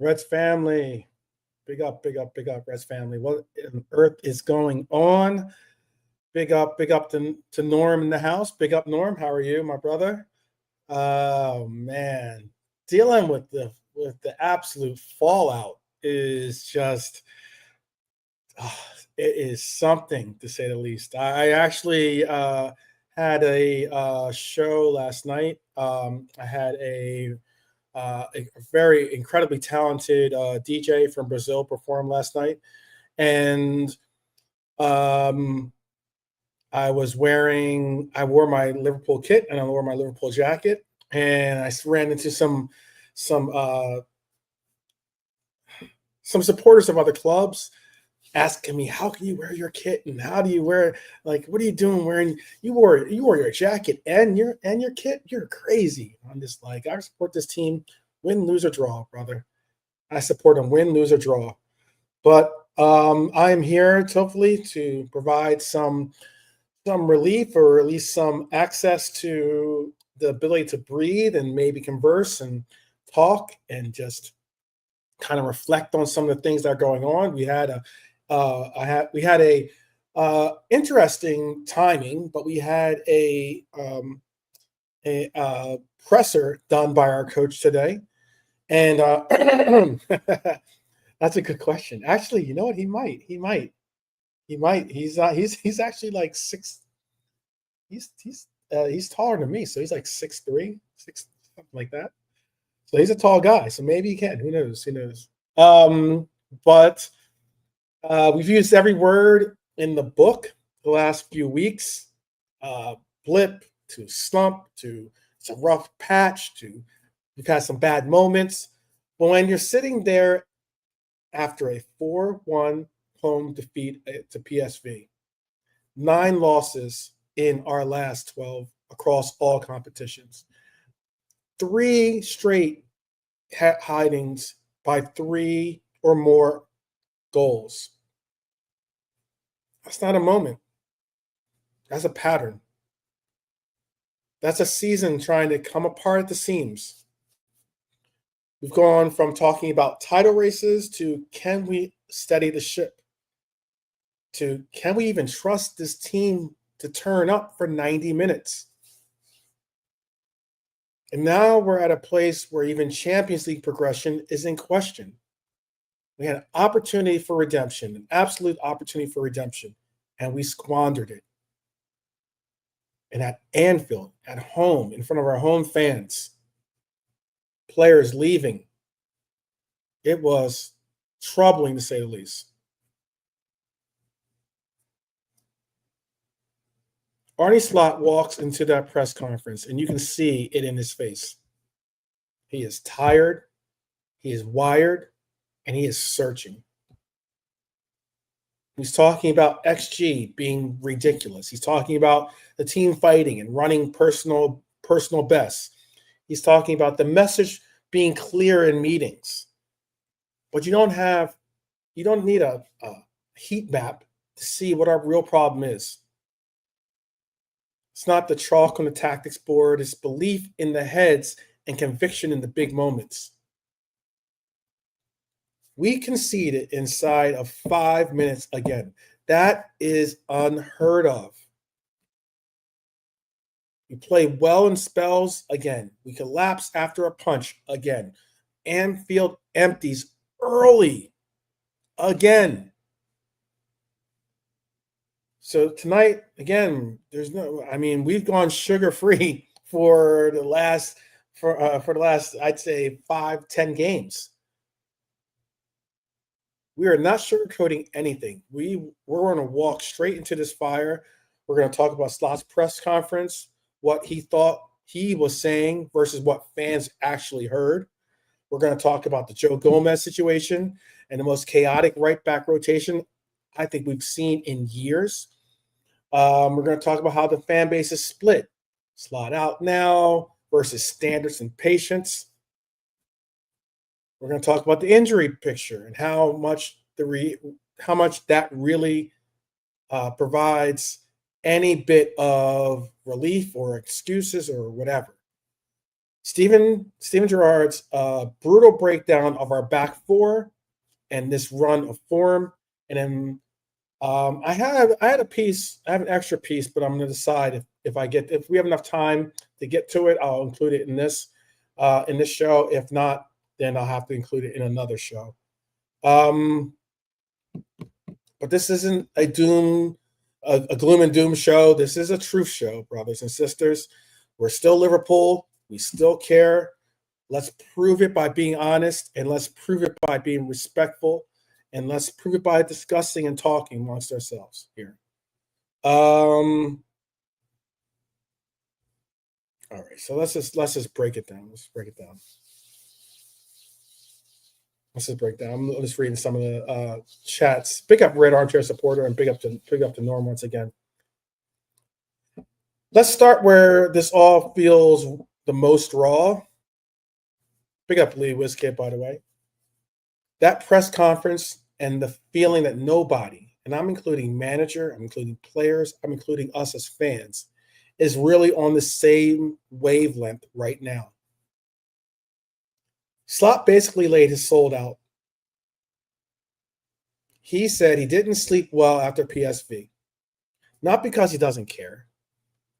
Reds family. Big up, big up, big up, Reds family. What on earth is going on? Big up to Norm in the house. Big up, Norm. How are you, my brother? Oh man, dealing with the absolute fallout is just it is something to say the least. I actually had a show last night. I had a very incredibly talented DJ from Brazil perform last night, and um, I wore my Liverpool kit and I wore my Liverpool jacket, and I ran into some uh, some supporters of other clubs asking me, how can you wear your kit and how do you wear, like, what are you doing wearing, you wore your jacket and your kit? You're crazy. I'm just like, I support this team, win, lose or draw, brother. I support them, win, lose or draw. But I am here to hopefully to provide some relief or at least some access to the ability to breathe and maybe converse and talk and just kind of reflect on some of the things that are going on. We had a interesting timing, but we had a presser done by our coach today, and that's a good question. Actually, you know what? He might. He's actually like six. He's taller than me, so he's like 6'3", something like that. So he's a tall guy. So maybe he can. Who knows? Who knows? But we've used every word in the book the last few weeks. Blip to slump to it's a rough patch to we've had some bad moments. But when you're sitting there after a 4-1 home defeat to PSV, 9 losses in our last 12 across all competitions, 3 straight hidings by 3 or more goals. That's not a moment. That's a pattern. That's a season trying to come apart at the seams. We've gone from talking about title races to can we steady the ship, to can we even trust this team to turn up for 90 minutes? And now we're at a place where even Champions League progression is in question. We had an opportunity for redemption, an absolute opportunity for redemption, and we squandered it. And at Anfield, at home, in front of our home fans, players leaving, it was troubling to say the least. Arne Slot walks into that press conference, and you can see it in his face. He is tired, he is wired, and he is searching. He's talking about XG being ridiculous. He's talking about the team fighting and running personal bests. He's talking about the message being clear in meetings. But you don't need a heat map to see what our real problem is. It's not the chalk on the tactics board, it's belief in the heads and conviction in the big moments. We conceded inside of 5 minutes again. That is unheard of. We play well in spells again. We collapse after a punch again. Anfield empties early again. So tonight, again, we've gone sugar-free for the last, I'd say 5-10 games. We are not sugarcoating anything. We're going to walk straight into this fire. We're going to talk about Slot's press conference, what he thought he was saying versus what fans actually heard. We're going to talk about the Joe Gomez situation and the most chaotic right back rotation I think we've seen in years. We're going to talk about how the fan base is split. Slot out now versus standards and patience. We're going to talk about the injury picture and how much that really provides any bit of relief or excuses or whatever. Steven Gerrard's brutal breakdown of our back four and this run of form. And then I had a piece, I have an extra piece, but I'm going to decide if we have enough time to get to it, I'll include it in this show. If not, then I'll have to include it in another show. But this isn't a gloom and doom show. This is a truth show, brothers and sisters. We're still Liverpool. We still care. Let's prove it by being honest, and let's prove it by being respectful, and let's prove it by discussing and talking amongst ourselves here. All right, so let's just break it down. Let's break it down. Let's just break down. I'm just reading some of the chats. Big up Red Armchair Supporter, and big up to Norm once again. Let's start where this all feels the most raw. Big up Lee Wizkid, by the way. That press conference and the feeling that nobody, and I'm including manager, I'm including players, I'm including us as fans, is really on the same wavelength right now. Slot basically laid his soul out. He said he didn't sleep well after PSV. Not because he doesn't care,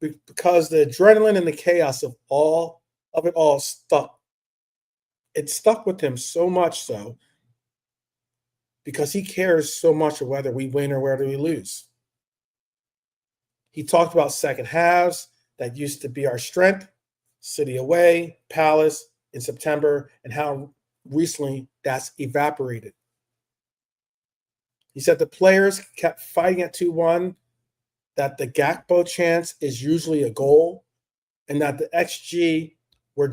because the adrenaline and the chaos of it all stuck. It stuck with him so much so because he cares so much of whether we win or whether we lose. He talked about second halves that used to be our strength, City away, Palace in September, and how recently that's evaporated. He said the players kept fighting at 2-1, that the Gakpo chance is usually a goal, and that the XG we're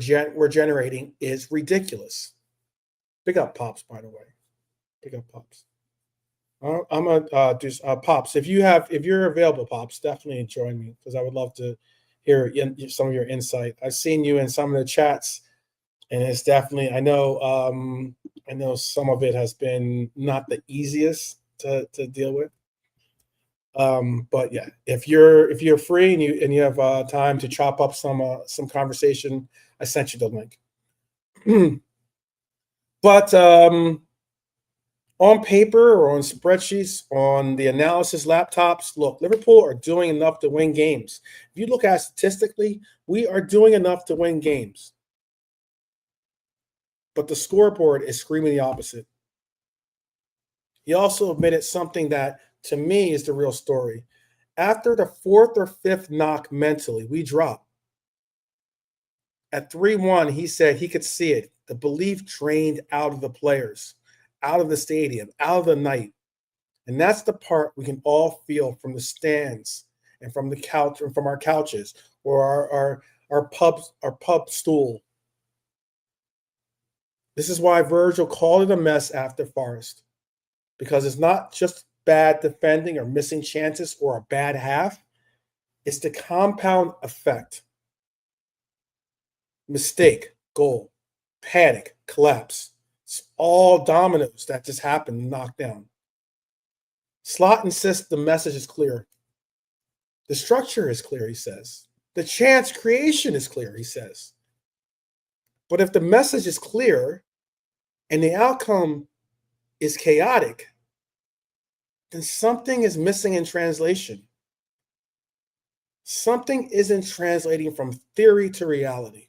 generating is ridiculous. Big up Pops, by the way. Big up Pops. I'm gonna do Pops. If you're available, Pops, definitely join me because I would love to hear some of your insight. I've seen you in some of the chats, and it's definitely I know some of it has been not the easiest to deal with. But yeah, if you're free and you have time to chop up some conversation, I sent you the link. But on paper or on spreadsheets, on the analysis laptops, look, Liverpool are doing enough to win games. If you look at statistically, we are doing enough to win games. But the scoreboard is screaming the opposite. He also admitted something that, to me, is the real story. After the fourth or fifth knock mentally, we drop. At 3-1, he said he could see it. The belief drained out of the players, out of the stadium, out of the night. And that's the part we can all feel from the stands and from the couch and from our couches or our pub stool. This is why Virgil called it a mess after Forest. Because it's not just bad defending or missing chances or a bad half. It's the compound effect. Mistake, goal, panic, collapse. It's all dominoes that just happened and knocked down. Slot insists the message is clear. The structure is clear, he says. The chance creation is clear, he says. But if the message is clear and the outcome is chaotic, then something is missing in translation. Something isn't translating from theory to reality.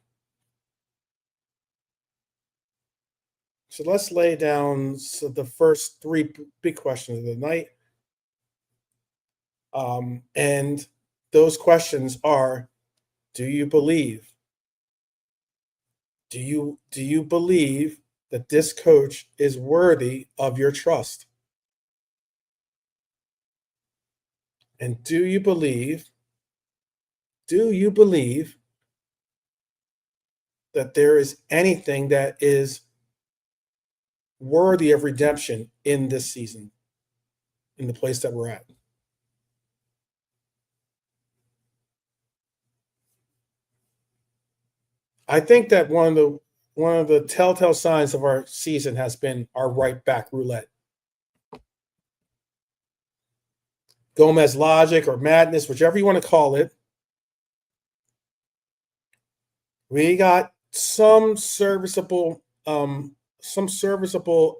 So let's lay down the first three big questions of the night. And those questions are, do you believe? Do you believe that this coach is worthy of your trust? And do you believe that there is anything that is worthy of redemption in this season, in the place that we're at? I think that one of the telltale signs of our season has been our right back roulette. Gomez logic or madness, whichever you want to call it. We got some serviceable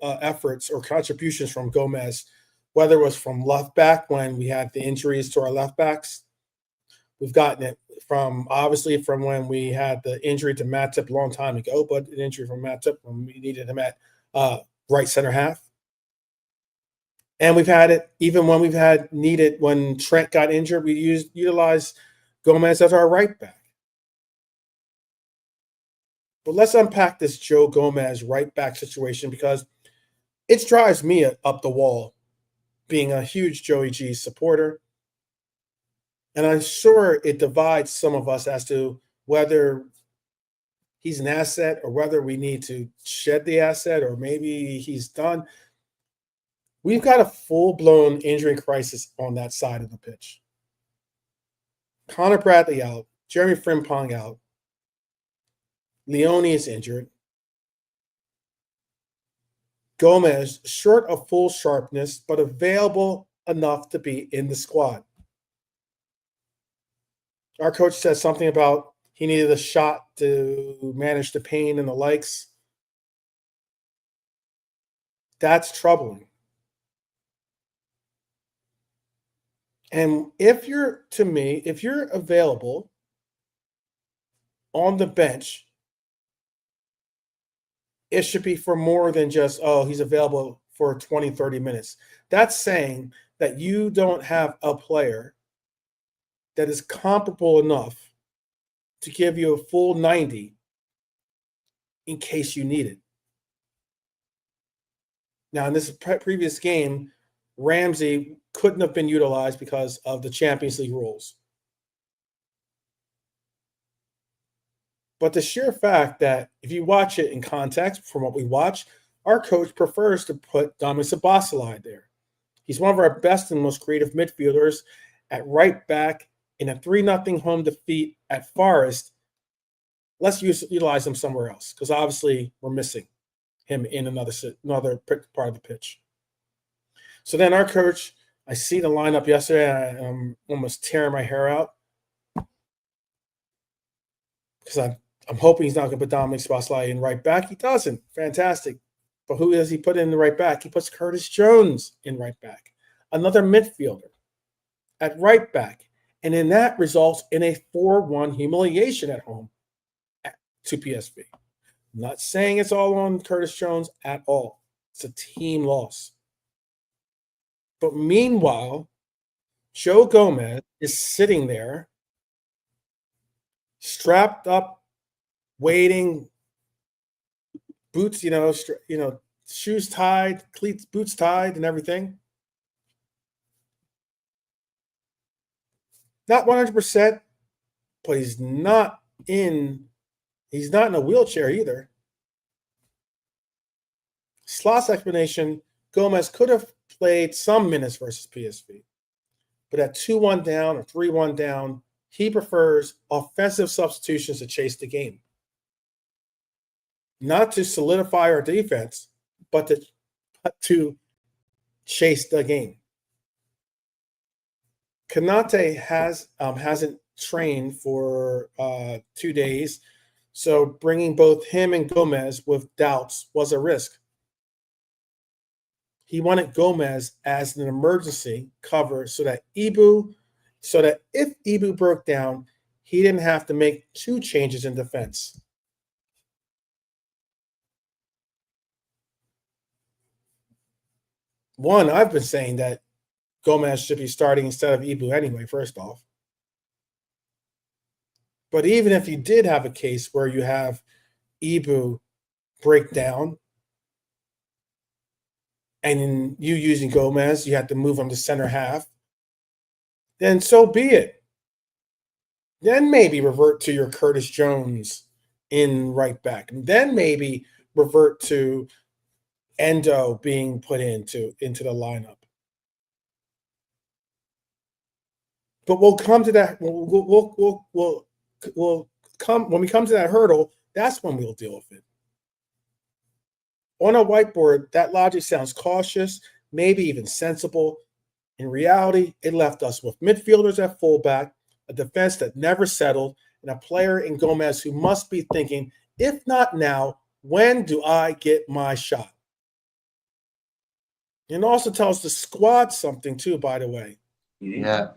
efforts or contributions from Gomez, whether it was from left back when we had the injuries to our left backs. We've gotten it from obviously from when we had the injury to Matip a long time ago, but an injury from Matip when we needed him at right center half. And we've had it even when we've had needed when Trent got injured, we utilized Gomez as our right back. But let's unpack this Joe Gomez right back situation because it drives me up the wall being a huge Joey G supporter. And I'm sure it divides some of us as to whether he's an asset or whether we need to shed the asset or maybe he's done. We've got a full-blown injury crisis on that side of the pitch. Connor Bradley out, Jeremy Frimpong out, Leone is injured. Gomez, short of full sharpness, but available enough to be in the squad. Our coach said something about he needed a shot to manage the pain and the likes. That's troubling. And if you're available on the bench, it should be for more than just, oh, he's available for 20, 30 minutes. That's saying that you don't have a player that is comparable enough to give you a full 90 in case you need it. Now, in this previous game, Ramsey couldn't have been utilized because of the Champions League rules. But the sheer fact that if you watch it in context from what we watch, our coach prefers to put Dominic Szoboszlai there. He's one of our best and most creative midfielders at right back in a 3-0 home defeat at Forest. Let's utilize him somewhere else because obviously we're missing him in another part of the pitch. So then our coach, I see the lineup yesterday, I'm almost tearing my hair out because I'm hoping he's not going to put Dominic Szoboszlai in right back. He doesn't. Fantastic. But who does he put in the right back? He puts Curtis Jones in right back, another midfielder at right back. And then that results in a 4-1 humiliation at home to PSV. I'm not saying it's all on Curtis Jones at all. It's a team loss. But meanwhile, Joe Gomez is sitting there, strapped up, waiting, boots, shoes tied, cleats, boots tied, and everything. Not 100%, but he's not in a wheelchair either. Slot's explanation, Gomez could have played some minutes versus PSV, but at 2-1 down or 3-1 down, he prefers offensive substitutions to chase the game. Not to solidify our defense, but to chase the game. Kanate hasn't trained for 2 days, so bringing both him and Gomez with doubts was a risk. He wanted Gomez as an emergency cover so that if Ibu broke down, he didn't have to make 2 changes in defense. One, I've been saying that Gomez should be starting instead of Ibu anyway, first off. But even if you did have a case where you have Ibu break down and you using Gomez, you have to move him to center half, then so be it. Then maybe revert to your Curtis Jones in right back. And then maybe revert to Endo being put into the lineup. But we'll come to that. We'll come when we come to that hurdle. That's when we'll deal with it. On a whiteboard, that logic sounds cautious, maybe even sensible. In reality, it left us with midfielders at fullback, a defense that never settled, and a player in Gomez who must be thinking If not now, when do I get my shot? And it also tells the squad something too, by the way. Yeah.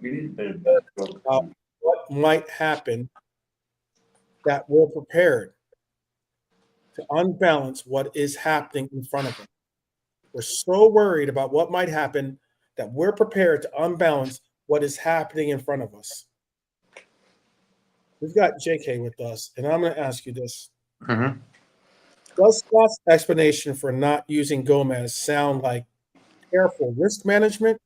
What might happen that we're prepared to unbalance what is happening in front of us. We're so worried about what might happen that we're prepared to unbalance what is happening in front of us. We've got JK with us, and I'm going to ask you this. Mm-hmm. Does Scott's explanation for not using Gomez sound like careful risk management,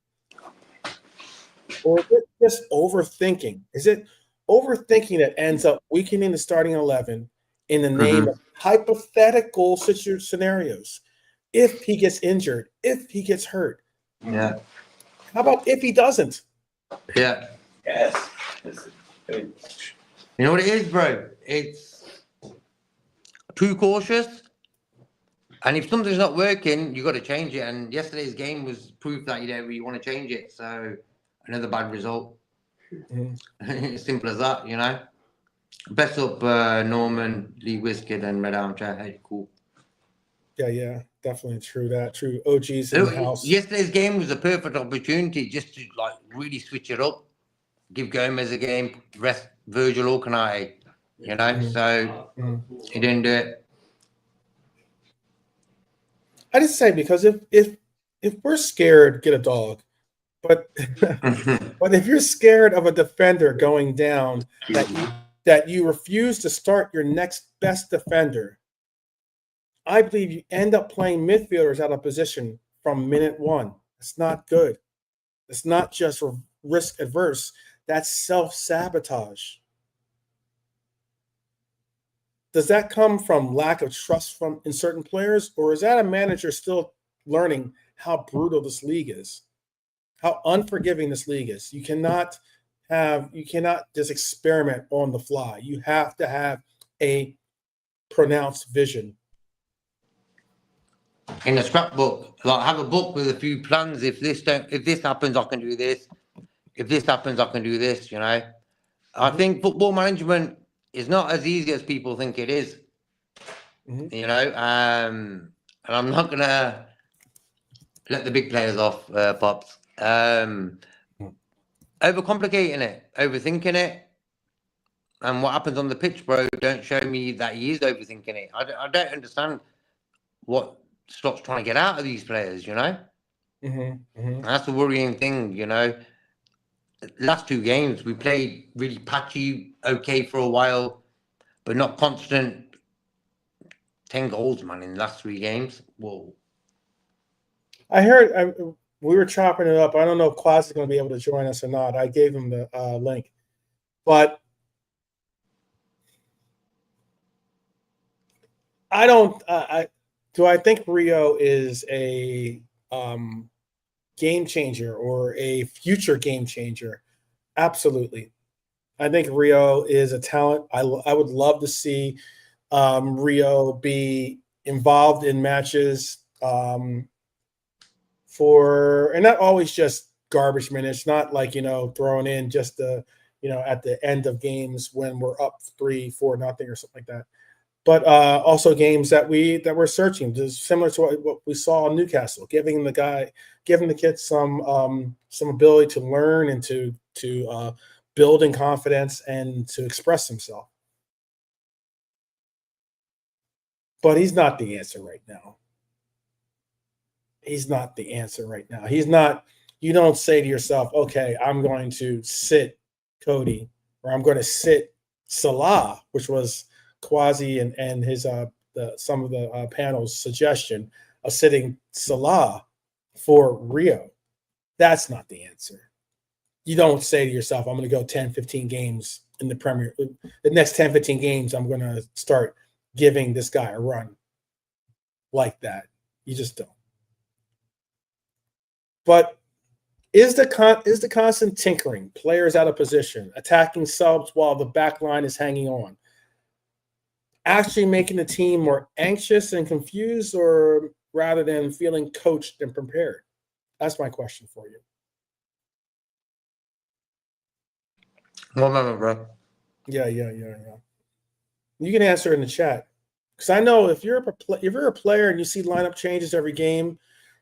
or is it just overthinking? Is it overthinking that ends up weakening the starting 11 in the name of hypothetical scenarios? If he gets injured, if he gets hurt. Yeah. How about if he doesn't? Yeah. Yes. You know what it is, bro? It's too cautious. And if something's not working, you got to change it. And yesterday's game was proof that you don't really want to change it. So another bad result. Simple as that, you know. Best up Norman, Lee Whiskey, and Red Armchair. Hey, cool. Yeah, definitely true. That true. OGs in the house. Yesterday's game was a perfect opportunity just to like really switch it up, give Gomez a game, rest Virgil or Canate, you know. So he didn't do it. I just say because if we're scared, get a dog. But but if you're scared of a defender going down, that you refuse to start your next best defender, I believe you end up playing midfielders out of position from minute one. It's not good. It's not just risk adverse. That's self-sabotage. Does that come from lack of trust in certain players, or is that a manager still learning how brutal this league is, how unforgiving this league is? You cannot just experiment on the fly. You have to have a pronounced vision. In a scrapbook, like have a book with a few plans. If this happens, I can do this. If this happens, I can do this. You know, I think football management is not as easy as people think it is. You know, and I'm not gonna let the big players off, Pops. Overcomplicating it, overthinking it, and what happens on the pitch, bro, don't show me that he is overthinking it. I don't understand what Slot's trying to get out of these players, you know? That's the worrying thing, you know? Last two games, we played really patchy, okay for a while, but not constant. 10 goals, man, in the last 3 games. Whoa. I heard we were chopping it up. I don't know if Quaz is going to be able to join us or not. I gave him the link. But I don't I think Rio is a game changer or a future game changer? Absolutely. I think Rio is a talent. I would love to see Rio be involved in matches and not always just garbage minutes, not like, throwing in just at the end of games when we're up 3-4 nothing or something like that. But also games that we're searching, just similar to what we saw in Newcastle, giving the kid some ability to learn and to build in confidence and to express himself. But he's not the answer right now. He's not the answer right now. He's not. You don't say to yourself, "Okay, I'm going to sit Cody, or I'm going to sit Salah," which was Quasi and his some of the panel's suggestion of sitting Salah for Rio. That's not the answer. You don't say to yourself, I'm going to go 10, 15 games in the Premier. The next 10, 15 games, I'm going to start giving this guy a run like that. You just don't. But is the constant tinkering, players out of position, attacking subs while the back line is hanging on, actually making the team more anxious and confused, or rather than feeling coached and prepared? That's my question for you. One moment, bro. Yeah. You can answer in the chat. Because I know if you're a player and you see lineup changes every game,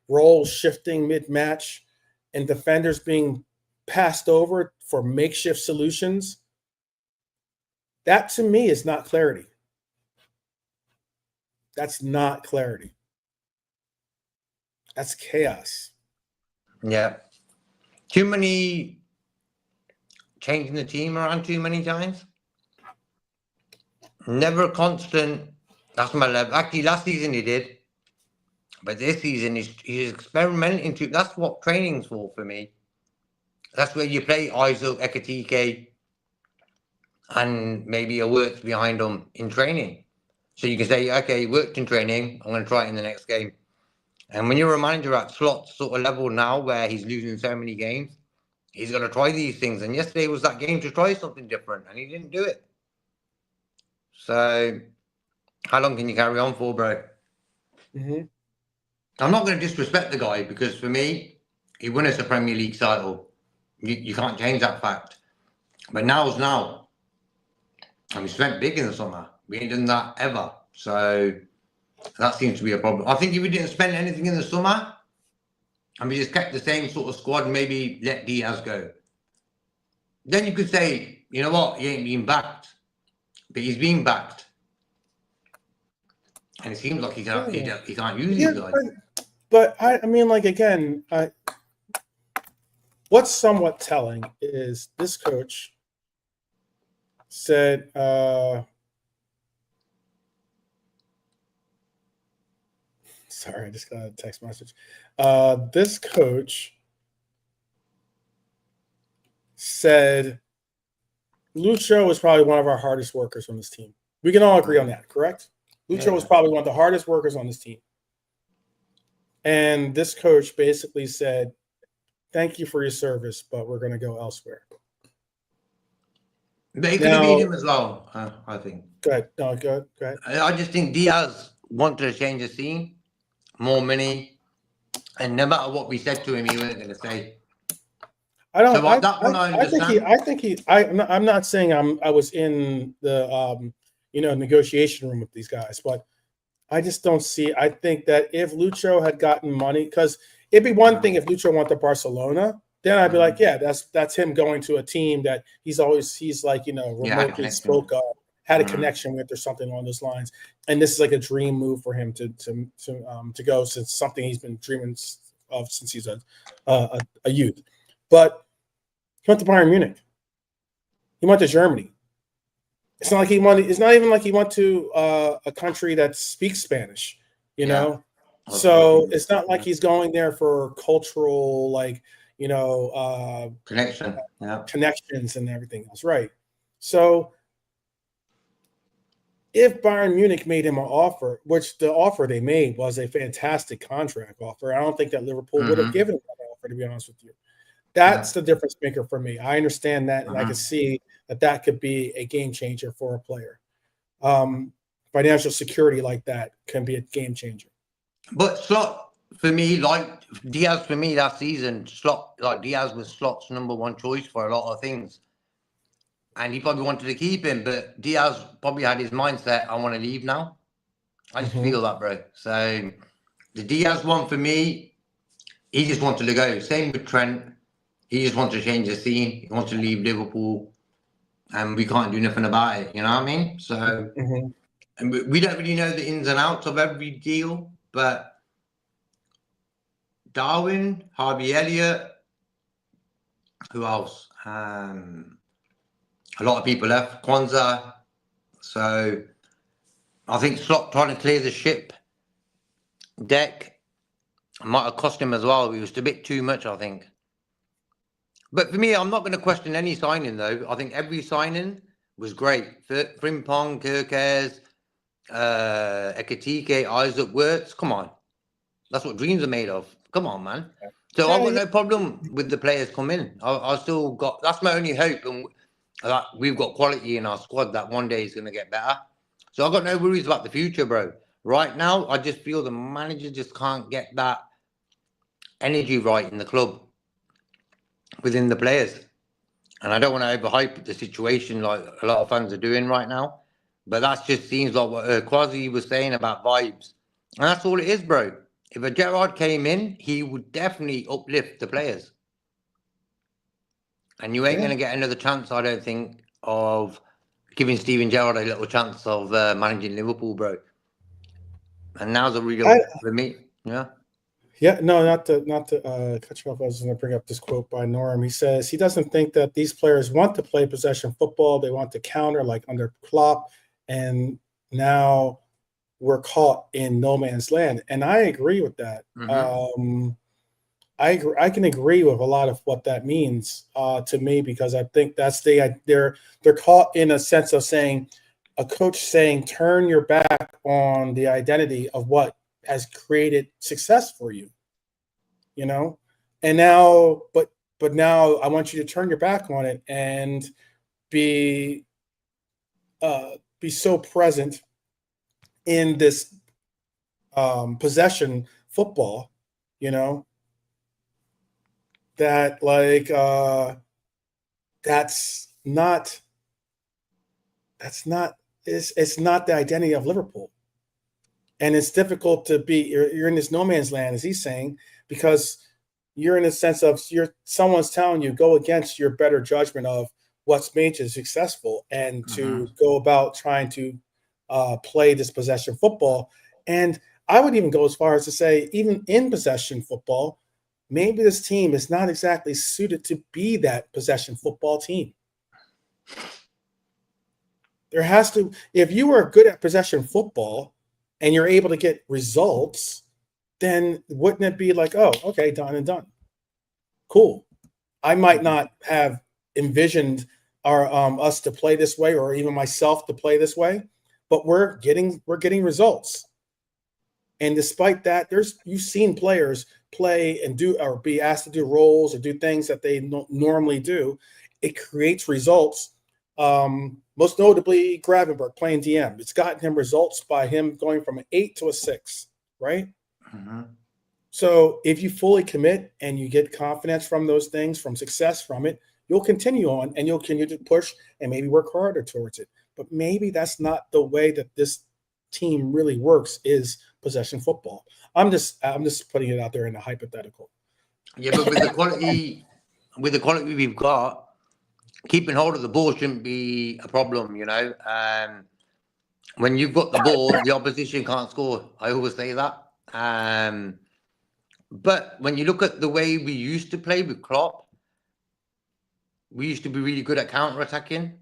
roles shifting mid-match, and defenders being passed over for makeshift solutions, that to me is not clarity. That's not clarity. That's chaos. Yeah. Too many changing the team around too many times. Never a constant. That's my level. Actually, last season he did. But this season he's experimenting too. That's what training's for me. That's where you play Isaac, Ekatike, and maybe a works behind them in training. So you can say, okay, it worked in training. I'm going to try it in the next game. And when you're a manager at Slot sort of level now where he's losing so many games, he's got to try these things. And yesterday was that game to try something different, and he didn't do it. So how long can you carry on for, bro? Mm-hmm. I'm not going to disrespect the guy because for me, he won us a Premier League title. You can't change that fact. But now's now. And we spent big in the summer. We ain't done that ever. So that seems to be a problem. I think if we didn't spend anything in the summer and we just kept the same sort of squad, maybe let Diaz go, then you could say, you know what, he ain't being backed. But he's being backed. And it seems like he can't use these guys. But I mean, like, again, what's somewhat telling is this coach said, sorry, I just got a text message. This coach said Lucho is probably one of our hardest workers on this team. We can all agree on that, correct? Lucho was probably one of the hardest workers on this team. And this coach basically said, thank you for your service, but we're going to go elsewhere. But it could have been him as well, I think. Go ahead. No, go ahead. I just think Diaz wanted to change the scene, more money, and no matter what we said to him, he wasn't going to say. I don't. So that one I understand. I'm not saying I was in the negotiation room with these guys, but I just don't see. I think that if Lucho had gotten money, because it'd be one thing if Lucho went to Barcelona, then I'd be like, yeah, that's him going to a team that he's like remotely spoke of, had a connection with or something along those lines, and this is like a dream move for him to go, since something he's been dreaming of since he's a youth. But he went to Bayern Munich. He went to Germany. It's not like he went. It's not even like he went to a country that speaks Spanish. You know, so it's not like he's going there for cultural, connections and everything else, right? So if Bayern Munich made him an offer, which the offer they made was a fantastic contract offer, I don't think that Liverpool would have given him that offer, to be honest with you. That's the difference maker for me. I understand that, and I can see that could be a game changer for a player. Financial security like that can be a game changer. But Slot, for me, like Diaz, for me last season, Diaz was Slot's number one choice for a lot of things. And he probably wanted to keep him, but Diaz probably had his mindset, I want to leave now. I just feel that, bro. So the Diaz one for me, he just wanted to go. Same with Trent. He just wants to change the scene. He wants to leave Liverpool. And we can't do nothing about it. You know what I mean? So and we don't really know the ins and outs of every deal, but Darwin, Harvey Elliott, who else? A lot of people left. Kwanzaa. So I think Slot trying to clear the ship deck might have cost him as well. It was a bit too much, I think. But for me, I'm not going to question any signing, though. I think every signing was great. Frimpong, Kirkes, Ekatike, Isaac Wirtz. Come on. That's what dreams are made of. Come on, man. So I've got no problem with the players coming. I still got... That's my only hope. And we've got quality in our squad that one day is going to get better. So I've got no worries about the future, bro. Right now, I just feel the manager just can't get that energy right in the club within the players. And I don't want to overhype the situation like a lot of fans are doing right now. But that just seems like what Quasi was saying about vibes. And that's all it is, bro. If a Gerrard came in, he would definitely uplift the players. And you ain't going to get another chance, I don't think, of giving Steven Gerrard a little chance of managing Liverpool, bro. And now's a real for me. Yeah. Yeah, no, not to cut you off. I was going to bring up this quote by Norm. He says he doesn't think that these players want to play possession football. They want to counter like under Klopp, and now we're caught in no man's land. And I agree with that. Mm-hmm. I can agree with a lot of what that means to me, because I think that's they're caught in a sense of saying, a coach saying, turn your back on the identity of what has created success for you, you know, and now, but now I want you to turn your back on it and be so present in this possession football, you know, that like it's not the identity of Liverpool. And it's difficult to be, you're in this no man's land, as he's saying, because you're in a sense of someone's telling you go against your better judgment of what's made you successful, and to go about trying to play this possession football. And I would even go as far as to say, even in possession football, maybe this team is not exactly suited to be that possession football team. There has to, if you are good at possession football and you're able to get results, then wouldn't it be like, oh, okay, done and done. Cool. I might not have envisioned us to play this way, or even myself to play this way, but we're getting results. And despite that, you've seen players play and do, or be asked to do roles or do things that they normally do. It creates results. Most notably, Gravenberch playing DM. It's gotten him results by him going from an 8 to a 6, right? Mm-hmm. So if you fully commit and you get confidence from those things, from success from it, you'll continue on and you'll continue to push and maybe work harder towards it. But maybe that's not the way that this team really works, is possession football. I'm just putting it out there in a hypothetical. Yeah, but with the quality we've got, keeping hold of the ball shouldn't be a problem, you know. When you've got the ball, the opposition can't score. I always say that. But when you look at the way we used to play with Klopp, we used to be really good at counter-attacking,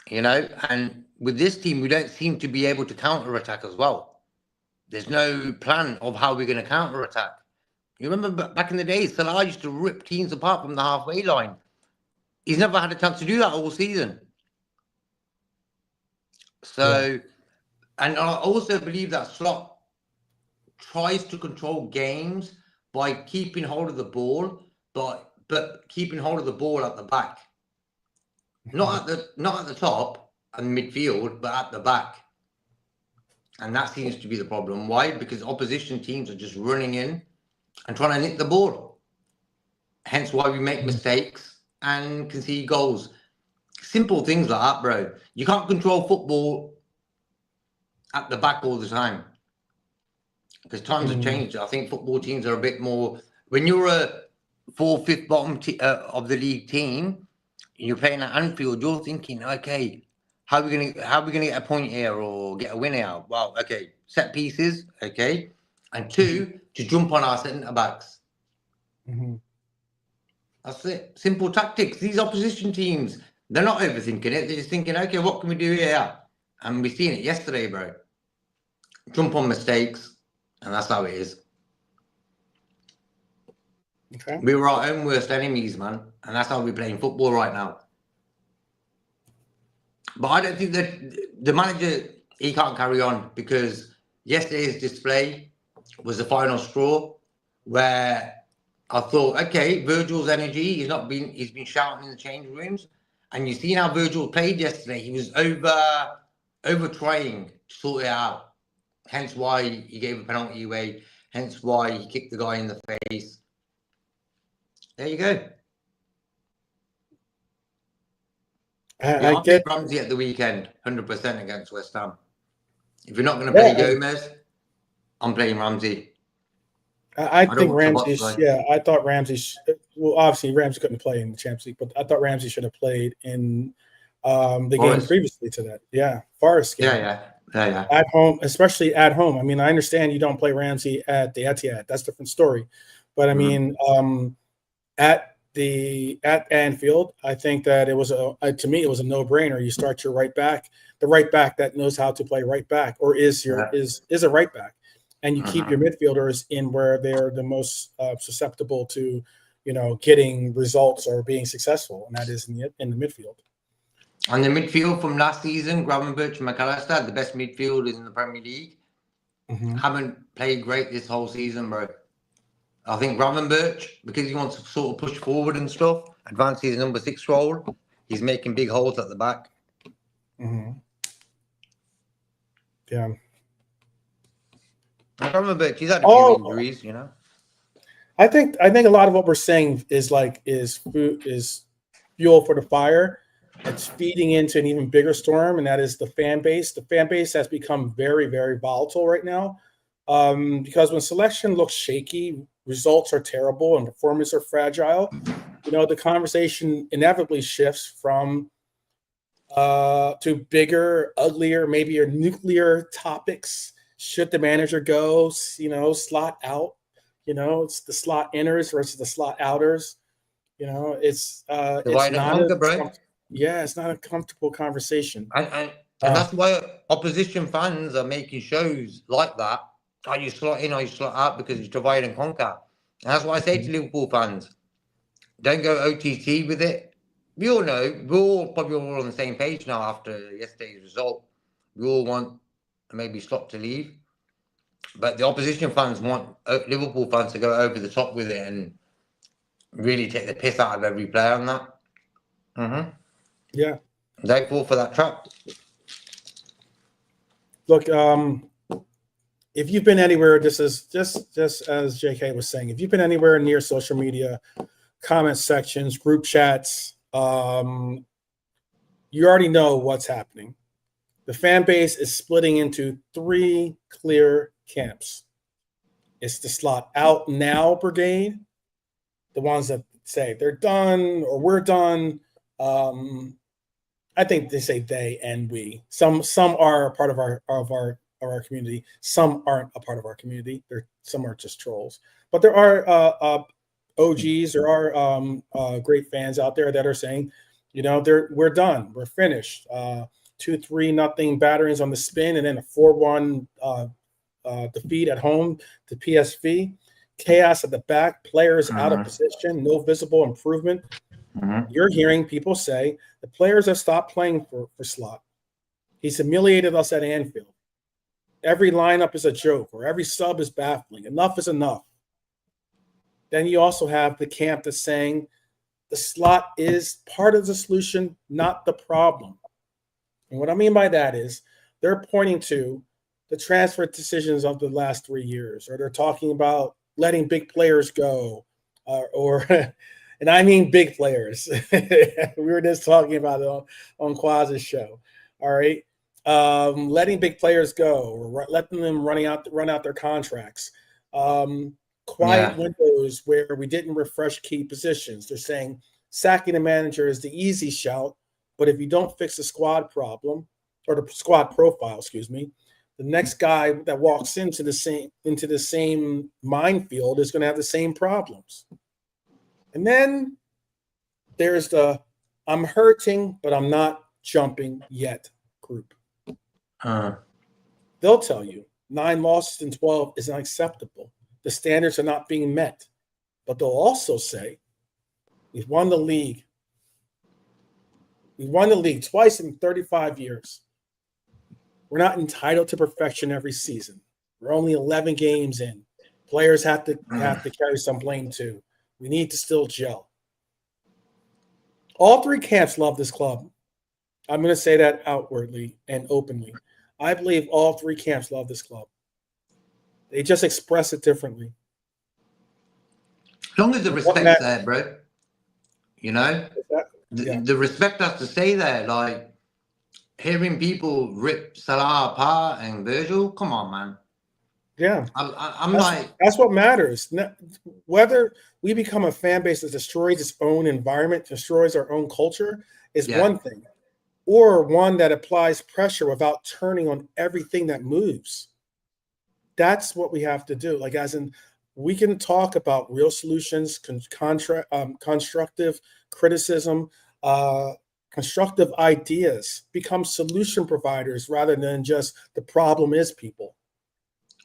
you know. And with this team, we don't seem to be able to counter-attack as well. There's no plan of how we're going to counter-attack. You remember back in the days, Salah used to rip teams apart from the halfway line. He's never had a chance to do that all season. So, and I also believe that Slot tries to control games by keeping hold of the ball, but keeping hold of the ball at the back, not at the top and midfield, but at the back. And that seems to be the problem. Why? Because opposition teams are just running in and trying to nick the ball. Hence why we make mistakes and concede goals. Simple things like that, bro. You can't control football at the back all the time, because times have changed. I think football teams are a bit more. When you're a 4th, 5th bottom of the league team, and you're playing at Anfield, you're thinking, okay, how are we gonna get a point here or get a win here? Well, okay, set pieces, okay, and 2, to jump on our centre backs. That's it. Simple tactics. These opposition teams, they're not overthinking it. They're just thinking, okay, what can we do here? And we've seen it yesterday, bro. Jump on mistakes, and that's how it is. Okay. We were our own worst enemies, man, and that's how we're playing football right now. But I don't think that the manager, he can't carry on, because yesterday's display was the final straw, where I thought, okay, Virgil's energy, he's been shouting in the change rooms, and you seen how Virgil played yesterday. He was over trying to sort it out. Hence why he gave a penalty away. Hence why he kicked the guy in the face. There you go. Yeah, I I'll play get. Ramsey at the weekend, 100% against West Ham. If you're not going to play Yeah, Gomez, I'm playing Ramsey. I I don't think watch the Ramsey. box play. Yeah, I thought Ramsey. Well, obviously Ramsey couldn't play in the Champions League, but I thought Ramsey should have played in the game Forest. previously to that. Yeah, Forest game. Yeah. At home, especially at home. I mean, I understand you don't play Ramsey at the Etihad. That's a different story. But I mean, at Anfield, I think that it was to me it was a no-brainer. You start your right back, the right back that knows how to play right back, or is a right back, and you keep your midfielders in where they're the most susceptible to, getting results or being successful, and that is in the midfield. On the midfield from last season, Gravenberch and McAllister had the best midfielders in the Premier League. Haven't played great this whole season, bro. I think Gravenberch, because he wants to sort of push forward and stuff, advance his number 6 role, he's making big holes at the back. Yeah. Gravenberch, he's had a few injuries, I think a lot of what we're saying is fuel for the fire. It's feeding into an even bigger storm, and that is the fan base. The fan base has become very, very volatile right now, because when selection looks shaky, results are terrible, and performances are fragile. The conversation inevitably shifts from to bigger, uglier, maybe or nuclear topics. Should the manager go? Slot out. It's the slot inners versus the slot outers. It's not it's not a comfortable conversation. And that's why opposition fans are making shows like that. Are you slot in, are you slot out, because it's divide and conquer. And that's why I say to Liverpool fans, don't go OTT with it. We all know, we're all probably all on the same page now after yesterday's result. We all want maybe Slot to leave. But the opposition fans want Liverpool fans to go over the top with it and really take the piss out of every player on that. Yeah. Don't fall for that trap. Look, if you've been anywhere, just as JK was saying, if you've been anywhere near social media, comment sections, group chats, you already know what's happening. The fan base is splitting into 3 clear camps. It's the slot out now brigade, the ones that say they're done or we're done. I think they say they and we. Some are a part of our community. Some aren't a part of our community. Some are just trolls. But there are OGs. There are great fans out there that are saying, we're done. We're finished. 2-3-0 batterings on the spin, and then a 4-1 defeat at home to PSV. Chaos at the back. Players out of position. No visible improvement. You're hearing people say the players have stopped playing for Slot. He's humiliated us at Anfield. Every lineup is a joke, or every sub is baffling. Enough is enough. Then you also have the camp that's saying the Slot is part of the solution, not the problem. And what I mean by that is they're pointing to the transfer decisions of the last 3 years, or they're talking about letting big players go, or and I mean big players. We were just talking about it on Quaz's show. All right. Letting big players go, or letting them run out their contracts. Quiet windows where we didn't refresh key positions. They're saying sacking a manager is the easy shout, but if you don't fix the squad problem, or the squad profile, the next guy that walks into the same minefield is going to have the same problems. And then there's the I'm hurting, but I'm not jumping yet group. They'll tell you 9 losses in 12 is unacceptable. The standards are not being met. But they'll also say, we've won the league. We've won the league twice in 35 years. We're not entitled to perfection every season. We're only 11 games in. Players have to carry some blame too. We need to still gel. All 3 camps love this club. I'm going to say that outwardly and openly. I believe all 3 camps love this club. They just express it differently. As long as the respect's there, bro. the respect has to stay there. Like hearing people rip Salah apart and Virgil, come on, man. Yeah, I'm like, that's what matters. Whether we become a fan base that destroys its own environment, destroys our own culture, is one thing, or one that applies pressure without turning on everything that moves. That's what we have to do. Like, as in, we can talk about real solutions, constructive criticism, constructive ideas, become solution providers rather than just the problem is people.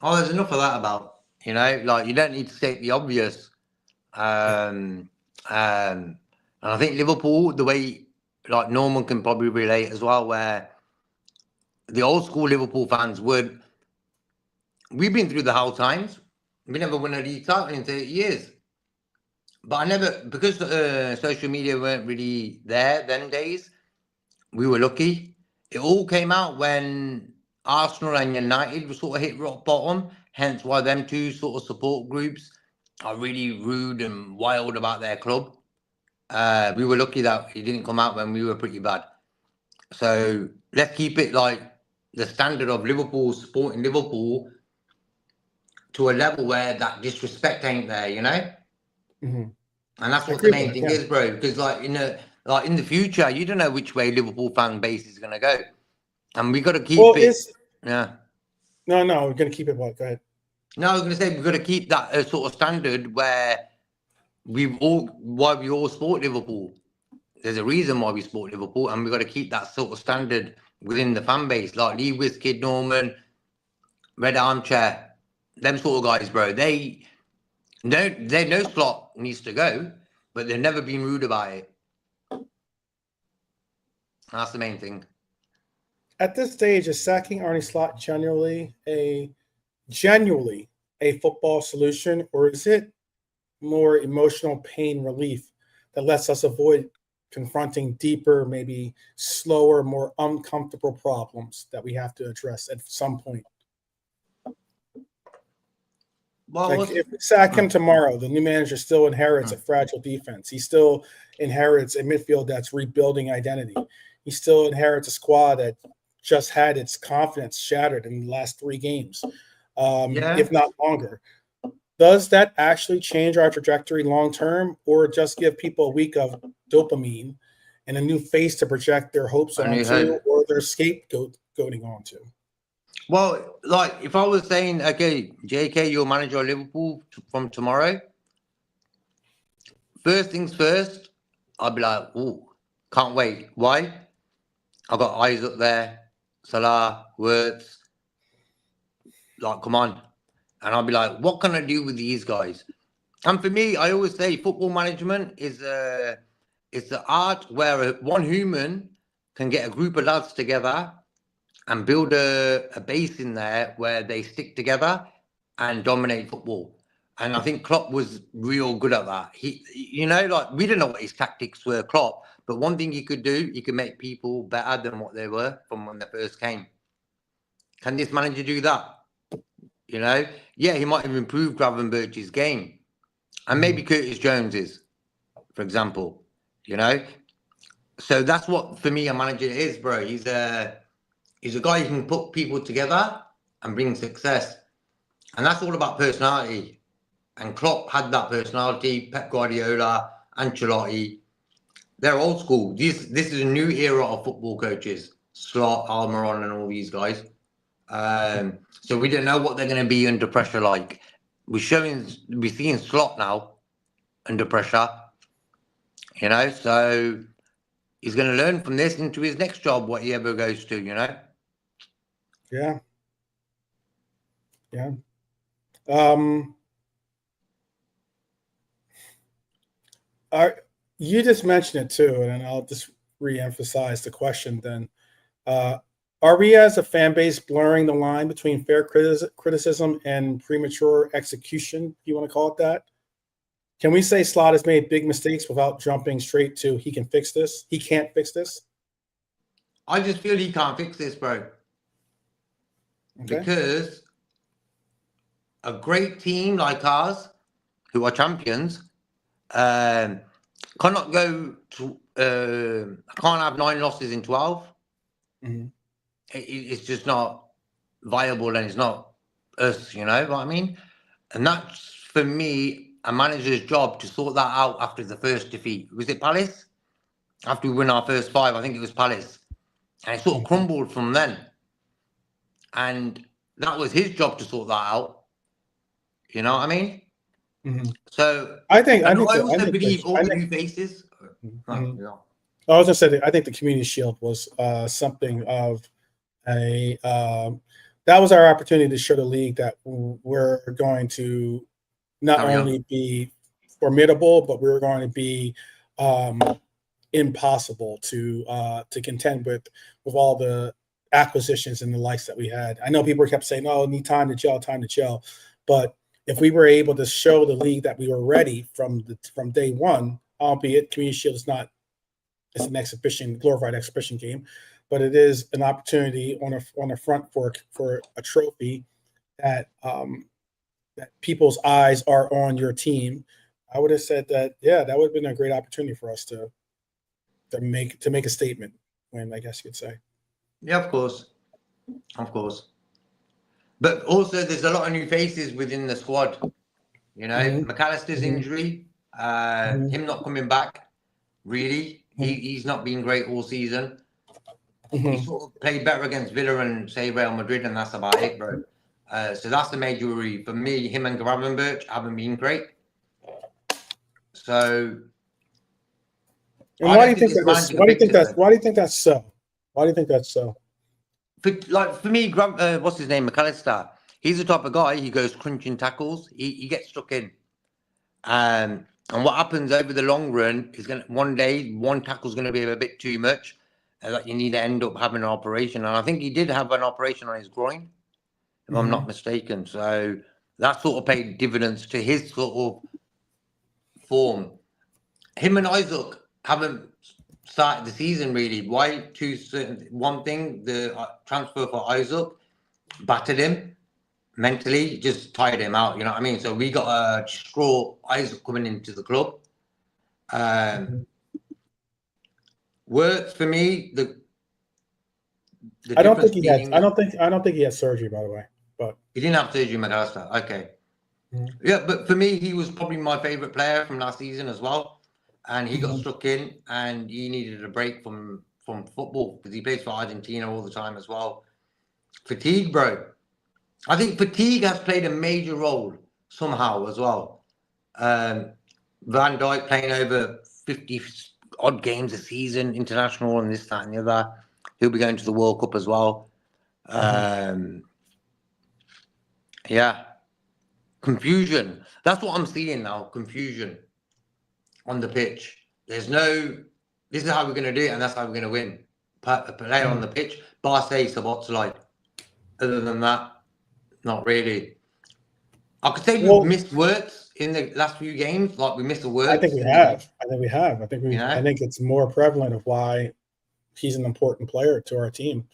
oh, there's enough of that about, like you don't need to state the obvious. And I think Liverpool, the way like Norman can probably relate as well, where the old school Liverpool fans would, we've been through the hard times. We never won a league title in 30 years. But I never, because social media weren't really there them days, we were lucky. It all came out when Arsenal and United were sort of hit rock bottom, hence why them two sort of support groups are really rude and wild about their club. We were lucky that it didn't come out when we were pretty bad. So let's keep it like the standard of Liverpool, supporting Liverpool to a level where that disrespect ain't there, Mm-hmm. And that's what the main thing is, bro. Because like in the future, you don't know which way Liverpool fan base is gonna go, and we got to keep it. Yeah. No, we're gonna keep it. What? Go ahead. No, I was gonna say we've got to keep that sort of standard where we all support Liverpool. There's a reason why we support Liverpool, and we've got to keep that sort of standard within the fan base. Like Lee Kid Norman, Red Armchair, them sort of guys, bro. They know Slot needs to go, but they've never been rude about it. That's the main thing. At this stage, is sacking Arne Slot genuinely a football solution, or is it more emotional pain relief that lets us avoid confronting deeper, maybe slower, more uncomfortable problems that we have to address at some point? Well, like if we sack him tomorrow, the new manager still inherits a fragile defense. He still inherits a midfield that's rebuilding identity. He still inherits a squad that just had its confidence shattered in the last 3 games, if not longer. Does that actually change our trajectory long term, or just give people a week of dopamine and a new face to project their hopes onto, or their scapegoating onto? Well, like if I was saying, okay, JK, you're manager of Liverpool from tomorrow. First things first, I'd be like, oh, can't wait. Why? I've got eyes up there, Salah, Wirtz. Like, come on. And I'll be like, what can I do with these guys? And for me, I always say football management is the art where one human can get a group of lads together and build a base in there where they stick together and dominate football. And I think Klopp was real good at that. He, like we didn't know what his tactics were, Klopp, but one thing he could do, he could make people better than what they were from when they first came. Can this manager do that? Yeah, he might have improved Gravenberch's game. And maybe Curtis Jones's, for example, So that's what, for me, a manager is, bro. He's a guy who can put people together and bring success. And that's all about personality. And Klopp had that personality. Pep Guardiola, Ancelotti, they're old school. This is a new era of football coaches. Slot, Almiron, and all these guys. So we don't know what they're going to be under pressure like. We're seeing Slot now under pressure. So he's going to learn from this into his next job, what he ever goes to, Yeah. You just mentioned it too, and I'll just re-emphasize the question then. Are we as a fan base blurring the line between fair criticism and premature execution, if you want to call it that? Can we say Slot has made big mistakes without jumping straight to he can fix this? He can't fix this? I just feel he can't fix this, bro. Okay. Because a great team like ours, who are champions, cannot go I can't have 9 losses in 12. Mm-hmm. It's just not viable, and it's not us, you know what I mean? And that's, for me, a manager's job to sort that out after the first defeat. Was it Palace? After we win our first 5, I think it was Palace. And it sort of crumbled from then. And that was his job to sort that out. You know what I mean? Mm-hmm. So I also believe all the new faces. Mm-hmm. Yeah. I was gonna say that I think the Community Shield was something of a that was our opportunity to show the league that we're going to not only be formidable, but we're going to be impossible to contend with all the acquisitions and the likes that we had. I know people kept saying, "Oh, need time to gel," but if we were able to show the league that we were ready from day one, albeit Community Shield is not, it's an exhibition, glorified exhibition game, but it is an opportunity on the front for a trophy that that people's eyes are on your team. I would have said that, yeah, that would have been a great opportunity for us to make a statement, when I guess you could say. Yeah, of course. But also, there's a lot of new faces within the squad. You know, McAllister's injury, him not coming back, really. He's not been great all season. He sort of played better against Villa and, say, Real Madrid, and that's about it, bro. So that's the major worry. For me, him and Gravenberch haven't been great. So... And why do you think that's so? Why do you think that's so? For me, what's his name, McAllister? He's the type of guy. He goes crunching tackles. He gets stuck in, and what happens over the long run is one day one tackle's going to be a bit too much, and that you need to end up having an operation. And I think he did have an operation on his groin, if I'm not mistaken. So that sort of paid dividends to his sort of form. Him and Isaac haven't started the season really. Why? One thing, the transfer for Isaac battered him mentally, just tired him out. You know what I mean? So we got a straw Isaac coming into the club. Works for me. I don't think he had. I don't think he had surgery, by the way. But he didn't have surgery, McAllister. Okay. Yeah, but for me, he was probably my favorite player from last season as well. And he got stuck in, and he needed a break from football because he plays for Argentina all the time as well. Fatigue, bro. I think fatigue has played a major role somehow as well. Van Dijk playing over 50 odd games a season, international and this, that, and the other. He'll be going to the World Cup as well. Yeah. Confusion. That's what I'm seeing now. Confusion on the pitch. There's no, this is how we're going to do it, and that's how we're going to win. A player on the pitch, Barca, Sabotslai. Other than that, not really. I could say we've missed words in the last few games. Like we missed a word. I think we have. I think it's more prevalent of why he's an important player to our team.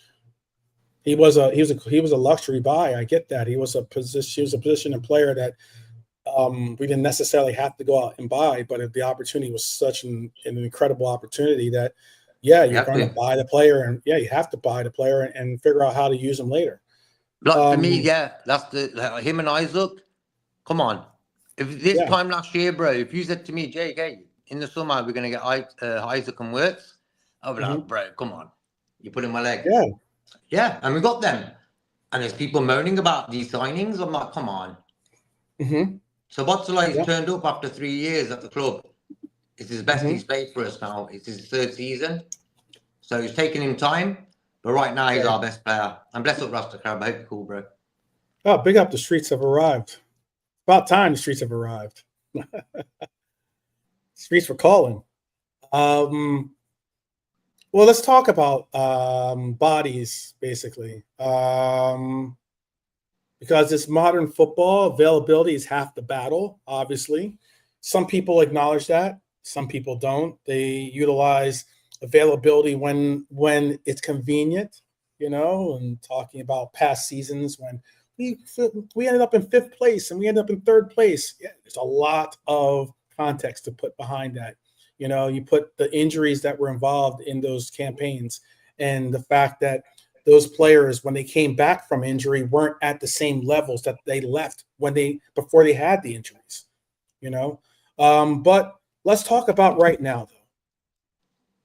He was a luxury buy. I get that. He was a position and player that we didn't necessarily have to go out and buy, but if the opportunity was such an incredible opportunity that, yeah, you're going to buy the player, and yeah, you have to buy the player and figure out how to use him later. Like for me, yeah, that's him and Isaac. Come on, if this time last year, bro, if you said to me, JK, in the summer we're going to get Isaac and Wirtz, I'd be like, bro, come on, you put in my leg. Yeah, and we got them. And there's people moaning about these signings. I'm like, come on. So Botsolai's turned up after 3 years at the club. It's his best he's played for us now. It's his 3rd season. So it's taken him time. But right now, he's our best player. And bless up Rasta Crab. I hope you're cool, bro. Oh, big up. The streets have arrived. About time the streets have arrived. Streets were calling. Well, let's talk about bodies, basically. Because it's modern football, availability is half the battle, obviously. Some people acknowledge that. Some people don't. They utilize availability when it's convenient, you know, and talking about past seasons when we ended up in 5th place and we ended up in 3rd place. Yeah, there's a lot of context to put behind that. You know, you put the injuries that were involved in those campaigns and the fact that those players, when they came back from injury, weren't at the same levels that they left before they had the injuries, you know. But let's talk about right now, though,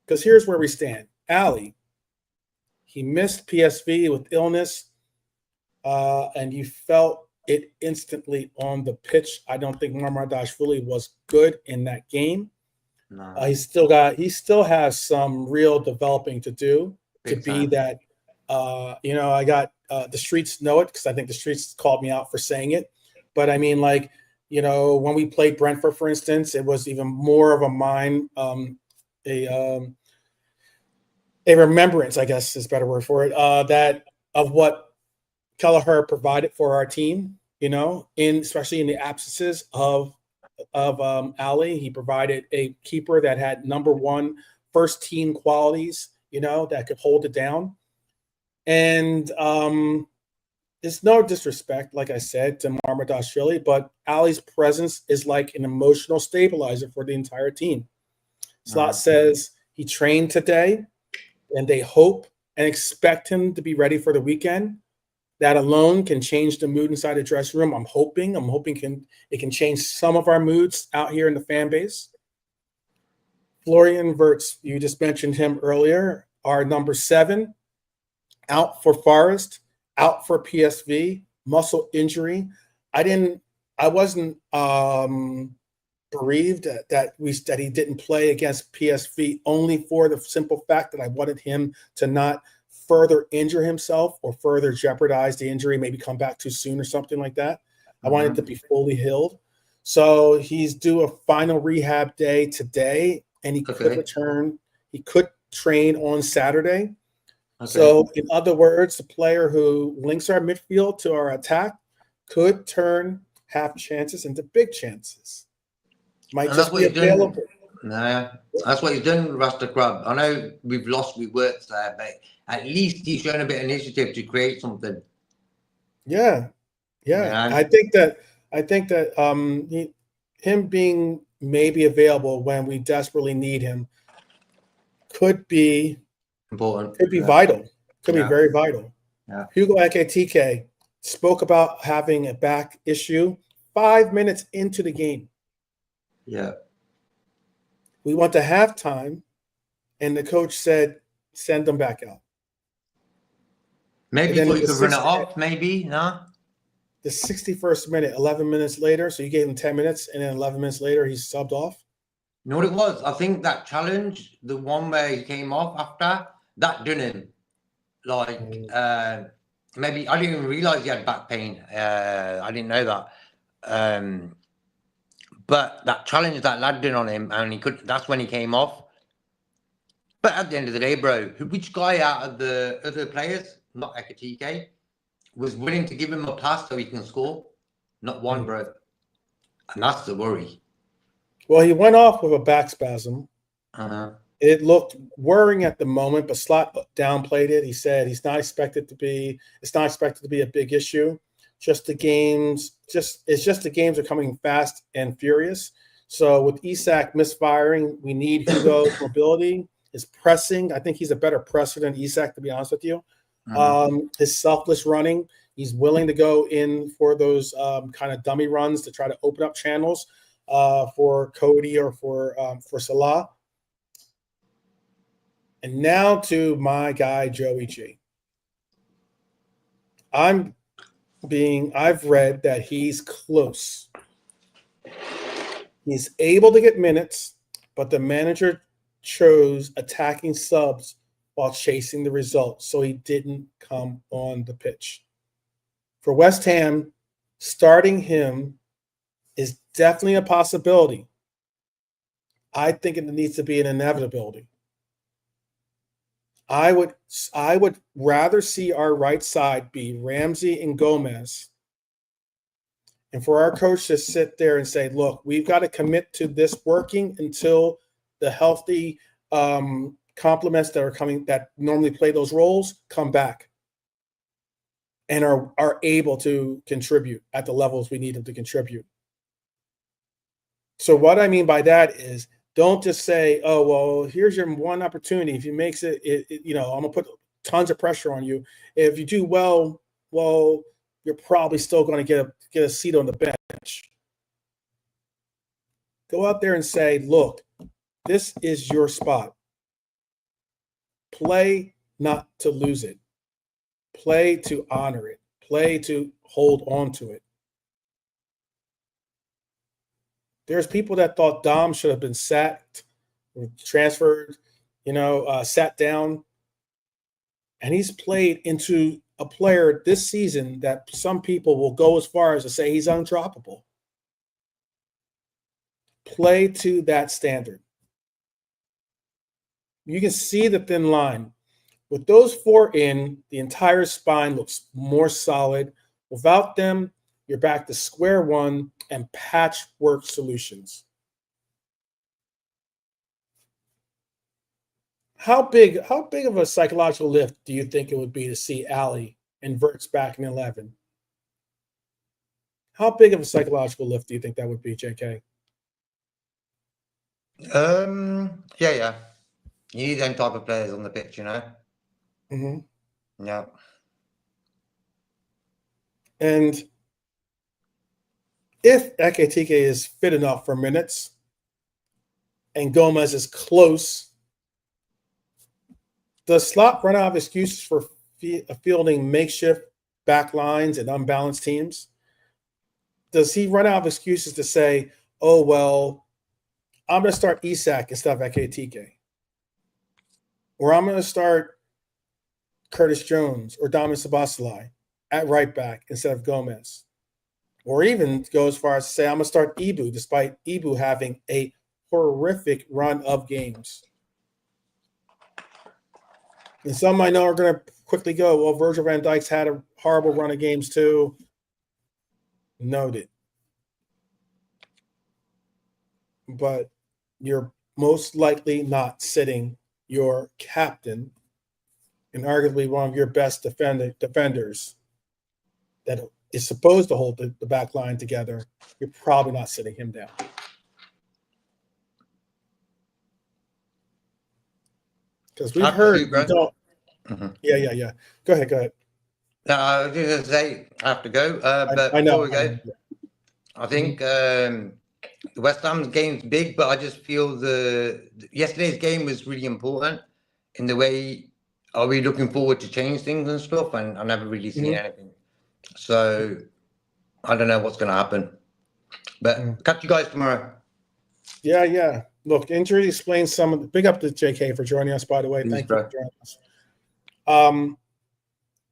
because here's where we stand. Ali, he missed PSV with illness, and you felt it instantly on the pitch. I don't think Mamardashvili was good in that game. No. He still has some real developing to do to be that. I got the streets know it because I think the streets called me out for saying it. But I mean, like, when we played Brentford, for instance, it was even more of a remembrance, I guess is a better word for it, that of what Kelleher provided for our team, especially in the absences of Ali. He provided a keeper that had number one first team qualities, that could hold it down. And it's no disrespect, like I said, to Mamardashvili, but Ali's presence is like an emotional stabilizer for the entire team. Slot says he trained today, and they hope and expect him to be ready for the weekend. That alone can change the mood inside the dressing room. I'm hoping it can change some of our moods out here in the fan base. Florian Wirtz, you just mentioned him earlier, our number 7, out for Forest, out for PSV, muscle injury. I wasn't bereaved that he didn't play against PSV only for the simple fact that I wanted him to not further injure himself or further jeopardize the injury, maybe come back too soon or something like that. I wanted to be fully healed. So he's due a final rehab day today, and he could return. He could train on Saturday. Okay. So in other words, the player who links our midfield to our attack could turn half chances into big chances. Might just be available. No, that's what he's done, Rasta Crab. I know we've lost with Wirtz there, but at least he's shown a bit of initiative to create something. Yeah. I think that him being maybe available when we desperately need him could be important. Could be vital. Could be very vital. Yeah. Hugo Ekitike spoke about having a back issue 5 minutes into the game. Yeah. We went to halftime, and the coach said, send them back out. Maybe you could run it off, maybe, no? The 61st minute, 11 minutes later, so you gave him 10 minutes, and then 11 minutes later, he's subbed off? You know what it was? I think that challenge, the one where he came off after, that done him. Like, maybe, I didn't even realise he had back pain. I didn't know that. But that challenge that lad did on him, and that's when he came off. But at the end of the day, bro, which guy out of the other players, not Ekitike, was willing to give him a pass so he can score? Not one, bro. And that's the worry. Well, he went off with a back spasm. It looked worrying at the moment, but Slot downplayed it. He said it's not expected to be a big issue. The games are coming fast and furious. So with Isak misfiring, we need Hugo's mobility, his pressing. I think he's a better presser than Isak, to be honest with you. His selfless running. He's willing to go in for those kind of dummy runs to try to open up channels for Cody or for Salah. And now to my guy, Joey G. I've read that he's close. He's able to get minutes, but the manager chose attacking subs while chasing the results, so he didn't come on the pitch. For West Ham, starting him is definitely a possibility. I think it needs to be an inevitability. I would rather see our right side be Ramsey and Gomez, and for our coach to sit there and say, look, we've got to commit to this working until the healthy complements that are coming that normally play those roles come back and are able to contribute at the levels we need them to contribute. So what I mean by that is Don't just say, "Oh, well, here's your one opportunity. If you makes it, I'm gonna put tons of pressure on you. If you do well, you're probably still going to get a seat on the bench." Go out there and say, "Look, this is your spot. Play not to lose it. Play to honor it. Play to hold on to it." There's people that thought Dom should have been sacked, or transferred, sat down. And he's played into a player this season that some people will go as far as to say he's undroppable. Play to that standard. You can see the thin line. With those four in, the entire spine looks more solid. Without them, you're back to square one and patchwork solutions. How big of a psychological lift do you think it would be to see Ali and Verts back in 11? How big of a psychological lift do you think that would be, JK? Yeah. You need them type of players on the pitch, Mm-hmm. Yeah. And if Ekitike is fit enough for minutes and Gomez is close, does Slot run out of excuses for fielding makeshift back lines and unbalanced teams? Does he run out of excuses to say, "Oh, well, I'm going to start Isak instead of Ekitike"? Or I'm going to start Curtis Jones or Domin Szoboszlai at right back instead of Gomez? Or even go as far as to say, I'm going to start Ibu, despite Ibu having a horrific run of games. And some I know are going to quickly go, well, Virgil van Dijk's had a horrible run of games too. Noted. But you're most likely not sitting your captain and arguably one of your best defenders that is supposed to hold the back line together. You're probably not sitting him down. Because we've heard you don't. Mm-hmm. Yeah. Go ahead. No, I was going to say I have to go. But I know. Before we go, I think the West Ham's game's big, but I just feel yesterday's game was really important in the way, are we looking forward to change things and stuff? And I never really seen anything. So I don't know what's going to happen. But catch you guys tomorrow. Yeah. Look, injury explains some of the. Big up to JK for joining us, by the way. Thank you for joining us.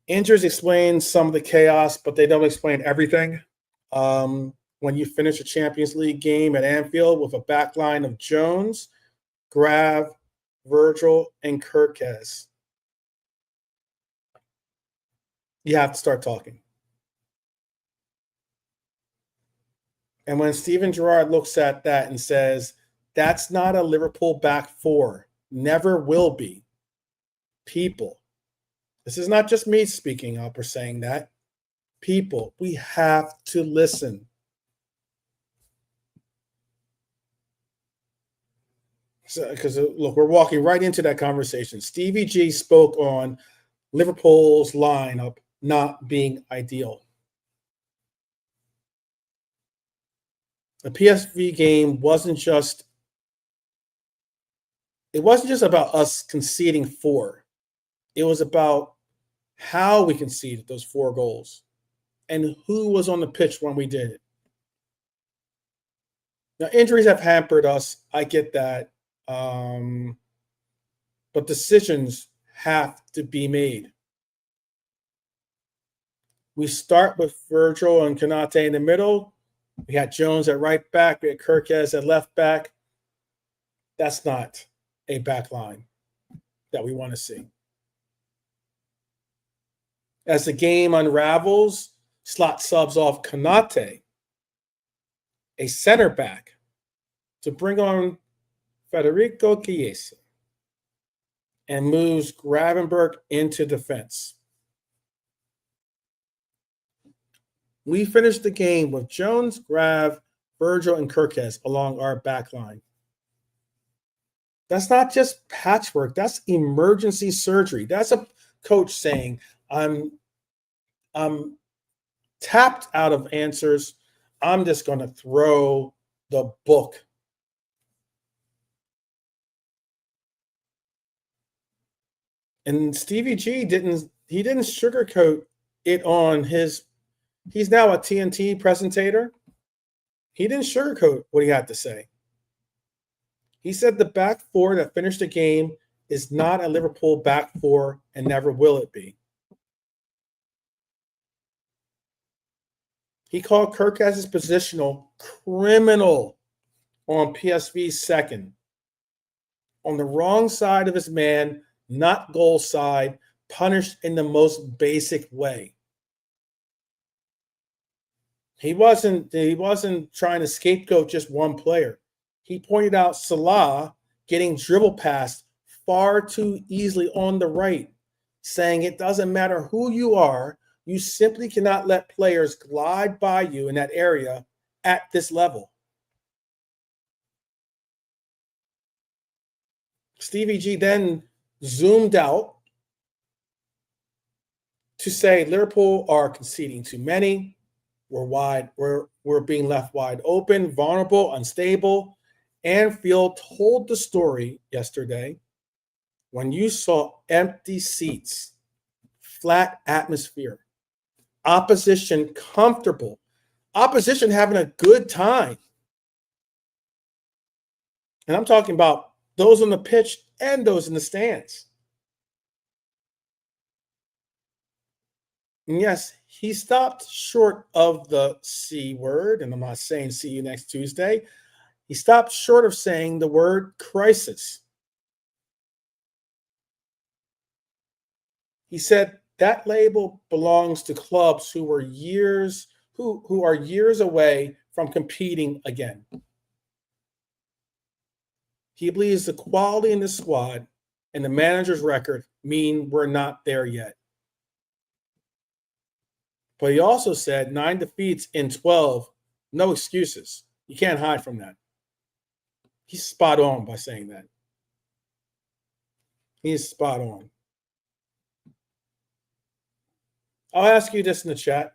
Injuries explain some of the chaos, but they don't explain everything. When you finish a Champions League game at Anfield with a back line of Jones, Grav, Virgil, and Kirkes, you have to start talking. And when Steven Gerrard looks at that and says, that's not a Liverpool back four, never will be. People, this is not just me speaking up or saying that. People, we have to listen. Because look, we're walking right into that conversation. Stevie G spoke on Liverpool's lineup not being ideal. The PSV game wasn't just about us conceding 4. It was about how we conceded those 4 goals and who was on the pitch when we did it. Now, injuries have hampered us. I get that. But decisions have to be made. We start with Virgil and Konate in the middle. We got Jones at right back. We got Kirkes at left back. That's not a back line that we want to see. As the game unravels, Slot subs off Konate, a center back, to bring on Federico Chiesa, and moves Gravenberch into defense. We finished the game with Jones, Grav, Virgil, and Kirkes along our back line. That's not just patchwork. That's emergency surgery. That's a coach saying, I'm tapped out of answers. I'm just going to throw the book. And Stevie G didn't sugarcoat it on his, he's now a TNT presentator. He didn't sugarcoat what he had to say. He said the back four that finished the game is not a Liverpool back four and never will it be. He called Kirkaz's positional criminal on PSV's second. On the wrong side of his man, not goal side, punished in the most basic way. He wasn't trying to scapegoat just one player. He pointed out Salah getting dribble past far too easily on the right, saying it doesn't matter who you are, you simply cannot let players glide by you in that area at this level. Stevie G then zoomed out to say Liverpool are conceding too many. We're being left wide open, vulnerable, unstable. Anfield told the story yesterday when you saw empty seats, flat atmosphere, opposition comfortable, opposition having a good time. And I'm talking about those on the pitch and those in the stands. And yes, he stopped short of the C word, and I'm not saying see you next Tuesday. He stopped short of saying the word crisis. He said that label belongs to clubs who are years away from competing again. He believes the quality in the squad and the manager's record mean we're not there yet. But he also said 9 defeats in 12, no excuses. You can't hide from that. He's spot on by saying that. He's spot on. I'll ask you this in the chat.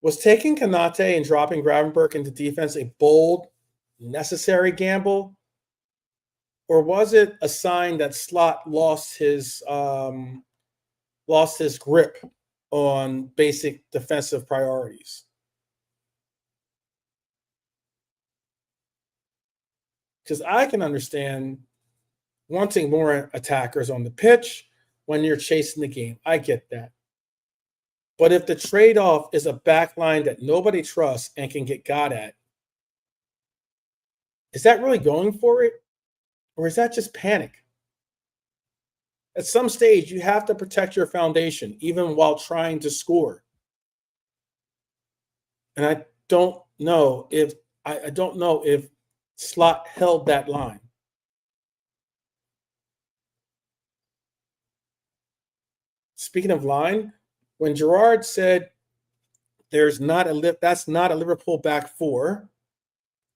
Was taking Konate and dropping Gravenberch into defense a bold, necessary gamble? Or was it a sign that Slot lost his grip on basic defensive priorities? Because I can understand wanting more attackers on the pitch when you're chasing the game. I get that. But if the trade-off is a back line that nobody trusts and can get got at, is that really going for it? Or is that just panic? At some stage, you have to protect your foundation, even while trying to score. And I don't know if Slot held that line. Speaking of line, when Gerrard said that's not a Liverpool back four,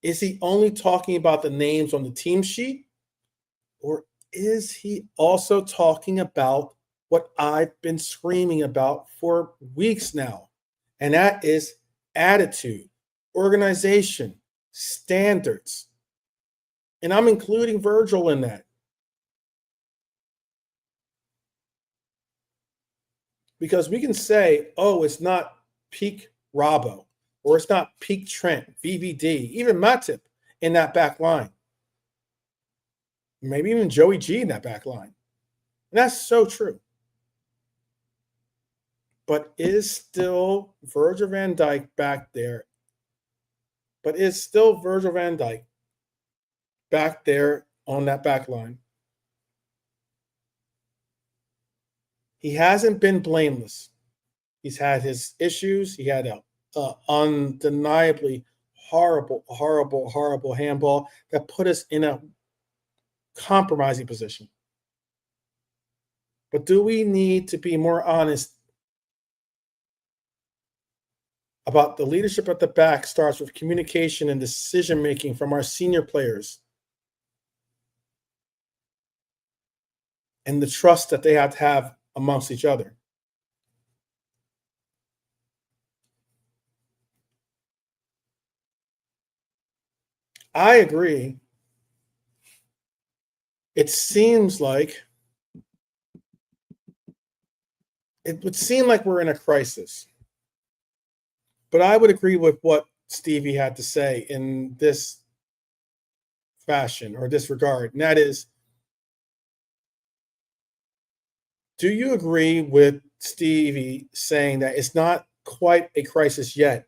is he only talking about the names on the team sheet? Or is he also talking about what I've been screaming about for weeks now? And that is attitude, organization, standards. And I'm including Virgil in that. Because we can say, oh, it's not peak Robbo, or it's not peak Trent, VVD, even Matip in that back line. Maybe even Joey G in that back line. And that's so true. But is still Virgil van Dijk back there? But is still Virgil van Dijk back there on that back line? He hasn't been blameless. He's had his issues. He had a undeniably horrible handball that put us in a compromising position. But do we need to be more honest about the leadership at the back starts with communication and decision-making from our senior players and the trust that they have to have amongst each other. I agree. It seems like it would seem like we're in a crisis. But I would agree with what Stevie had to say in this fashion or this regard, and that is, do you agree with Stevie saying that it's not quite a crisis yet?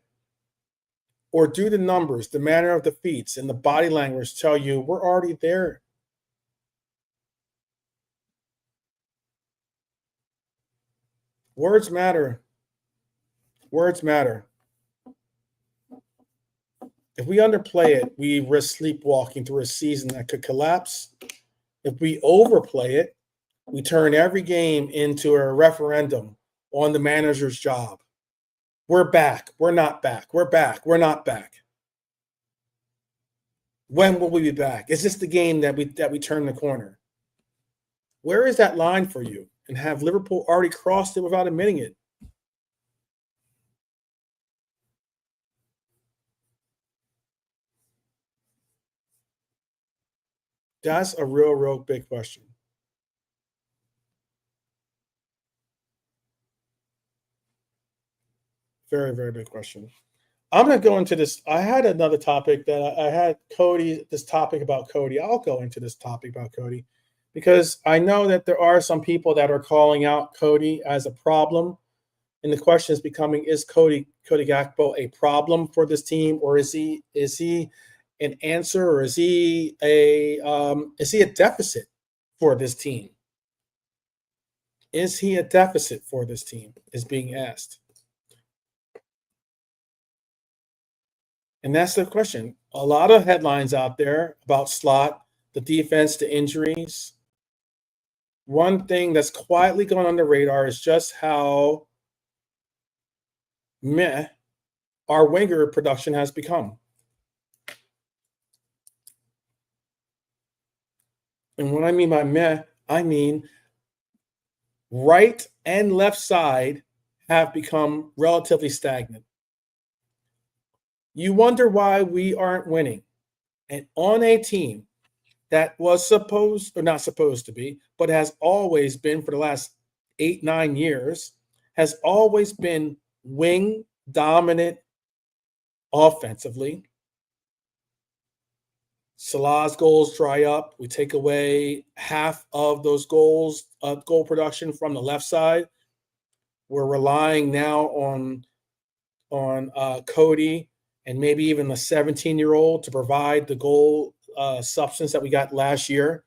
Or do the numbers, the manner of defeats, and the body language tell you we're already there? Words matter. Words matter. If we underplay it, we risk sleepwalking through a season that could collapse. If we overplay it, we turn every game into a referendum on the manager's job. We're back. We're not back. We're back. We're not back. When will we be back? Is this the game that we turn the corner? Where is that line for you? And have Liverpool already crossed it without admitting it? That's a real big question. Very big question. I'm going to go into this. I had another topic that I had Cody, this topic about Cody. I'll go into this topic about Cody because I know that there are some people that are calling out Cody as a problem. And the question is becoming, is Cody Gakpo a problem for this team, or is he an answer, or is he a deficit for this team? Is he a deficit for this team is being asked. And that's the question. A lot of headlines out there about Slot, the defense, the injuries. One thing that's quietly going on the radar is just how meh our winger production has become. And what I mean by meh, I mean right and left side have become relatively stagnant. You wonder why we aren't winning. And on a team that was not supposed to be, but has always been for the last 8-9 years, has always been wing dominant offensively. Salah's goals dry up. We take away half of those goals, goal production from the left side. We're relying now on Cody and maybe even the 17-year-old to provide the goal substance that we got last year,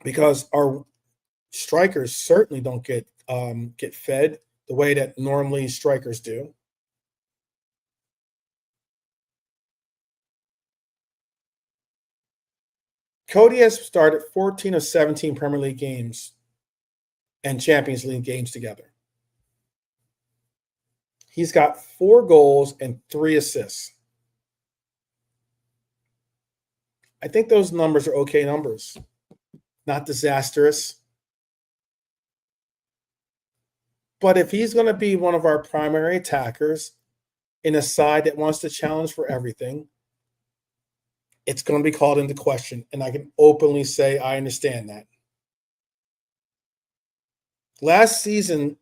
because our strikers certainly don't get fed the way that normally strikers do. Cody has started 14 of 17 Premier League games and Champions League games together. He's got 4 goals and 3 assists. I think those numbers are okay numbers, not disastrous. But if he's going to be one of our primary attackers in a side that wants to challenge for everything, it's going to be called into question. And I can openly say I understand that. Last season,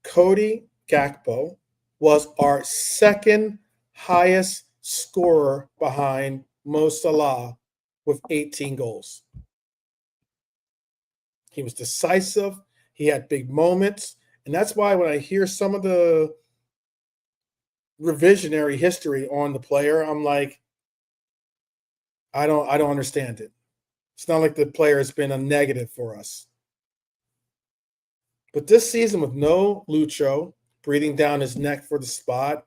Cody Gakpo was our second highest scorer behind Mo Salah with 18 goals. He was decisive. He had big moments. And that's why when I hear some of the revisionary history on the player, I'm like, I don't understand it. It's not like the player has been a negative for us. But this season, with no Lucho breathing down his neck for the spot,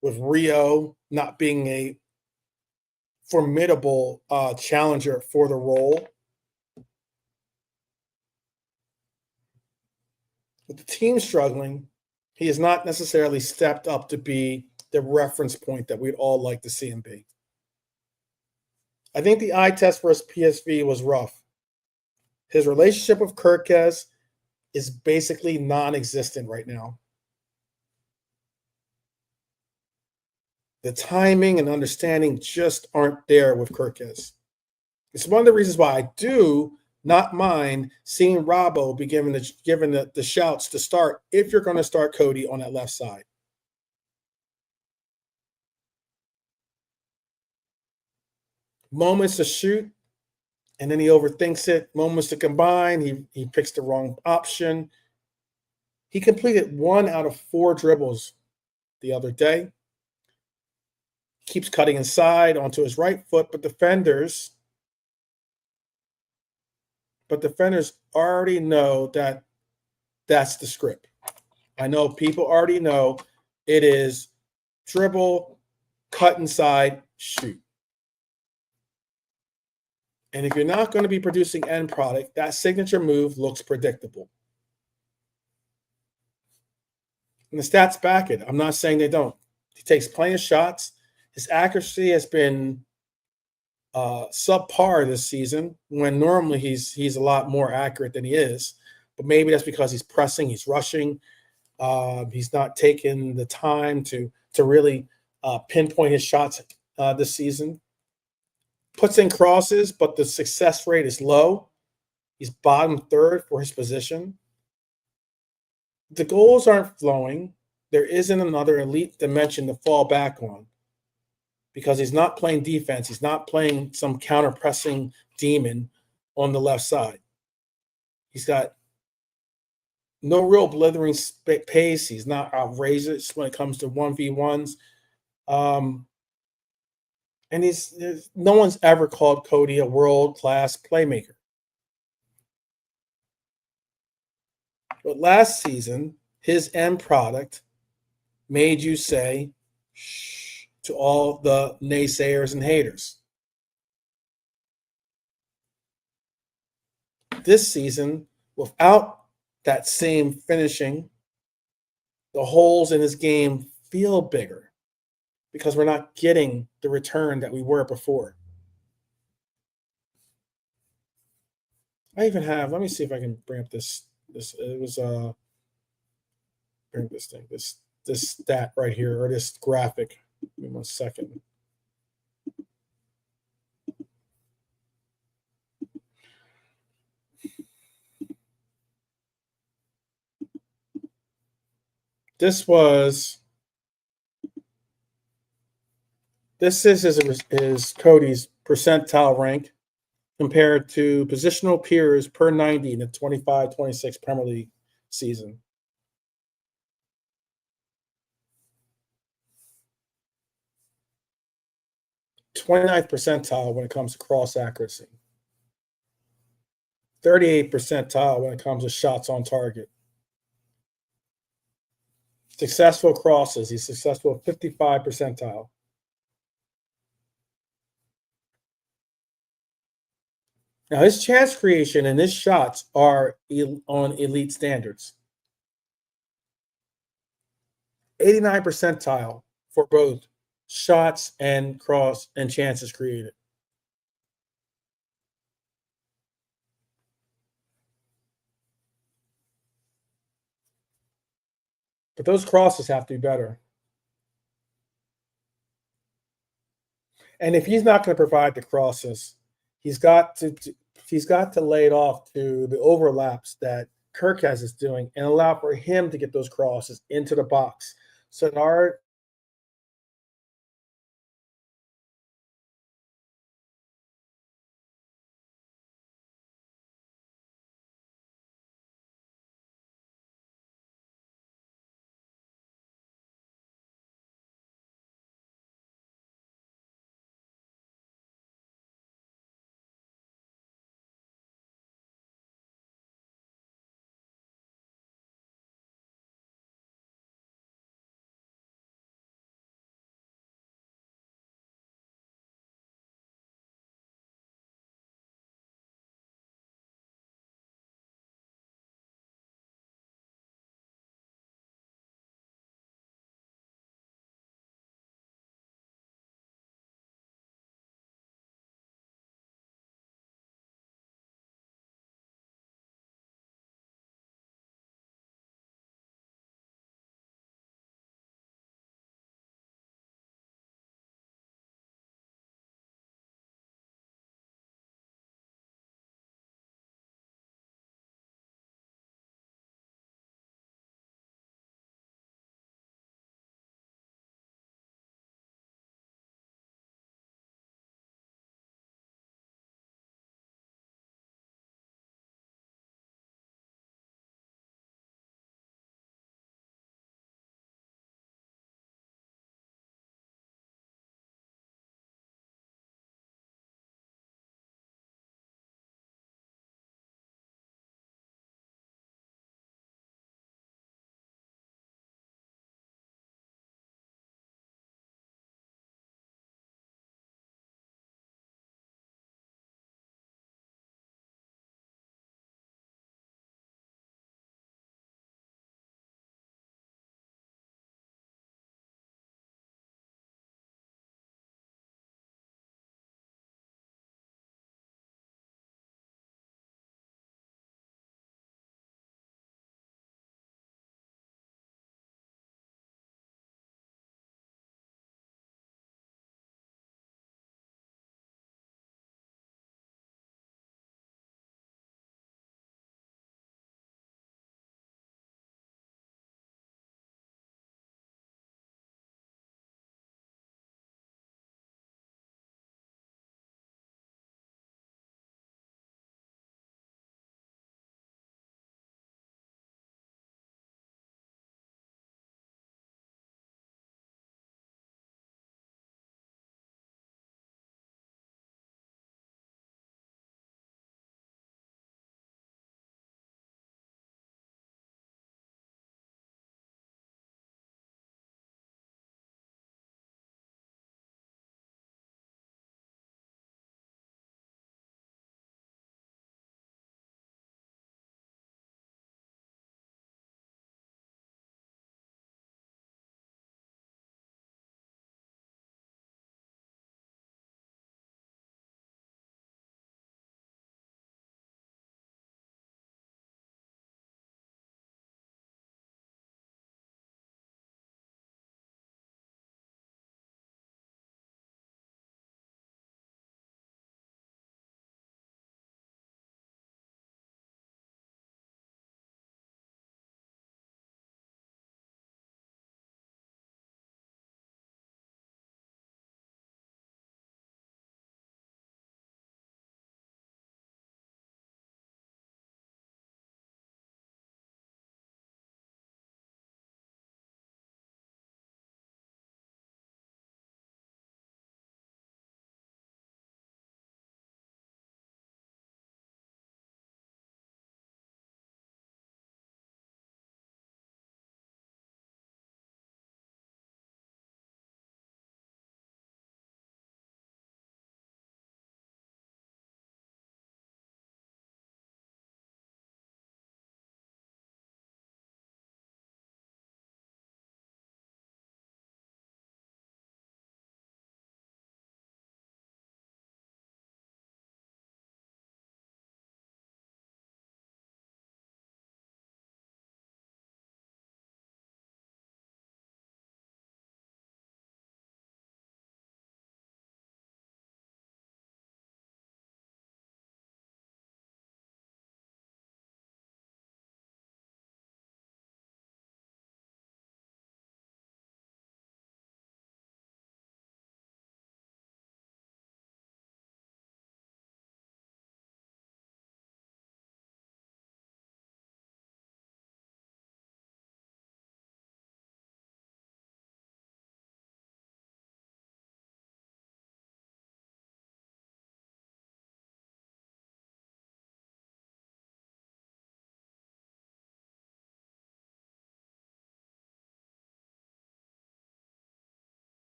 with Rio not being a formidable challenger for the role, with the team struggling, he has not necessarily stepped up to be the reference point that we'd all like to see him be. I think the eye test versus PSV was rough. His relationship with Kirkes is basically non-existent right now. The timing and understanding just aren't there with Kirkes. It's one of the reasons why I do not mind seeing Robbo be given the shouts to start if you're going to start Cody on that left side. Moments to shoot, and then he overthinks it. Moments to combine, he picks the wrong option. He completed 1 out of 4 dribbles the other day. Keeps cutting inside onto his right foot, but defenders already know that that's the script. I know people already know it is dribble, cut inside, shoot. And if you're not going to be producing end product, that signature move looks predictable. And the stats back it. I'm not saying they don't. He takes plenty of shots. His accuracy has been subpar this season, when normally he's a lot more accurate than he is. But maybe that's because he's pressing, he's rushing. He's not taking the time to really pinpoint his shots this season. Puts in crosses, but the success rate is low. He's bottom third for his position. The goals aren't flowing. There isn't another elite dimension to fall back on, because he's not playing defense. He's not playing some counter-pressing demon on the left side. He's got no real blithering pace. He's not outrageous when it comes to 1v1s. And no one's ever called Cody a world-class playmaker. But last season, his end product made you say, shh, to all the naysayers and haters. This season, without that same finishing, the holes in his game feel bigger because we're not getting the return that we were before. I even have, let me see if I can bring up this it was bring this thing, this stat right here, or this graphic. Give me 1 second. This is his Cody's percentile rank compared to positional peers per 90 in the 25-26 Premier League season. '29th percentile when it comes to cross accuracy. 38th percentile when it comes to shots on target. Successful crosses, he's successful at 55 percentile. Now, his chance creation and his shots are on elite standards. 89 percentile for both shots and cross and chances created. But those crosses have to be better. And if he's not going to provide the crosses, he's got to lay it off to the overlaps that Kirkes is doing and allow for him to get those crosses into the box. So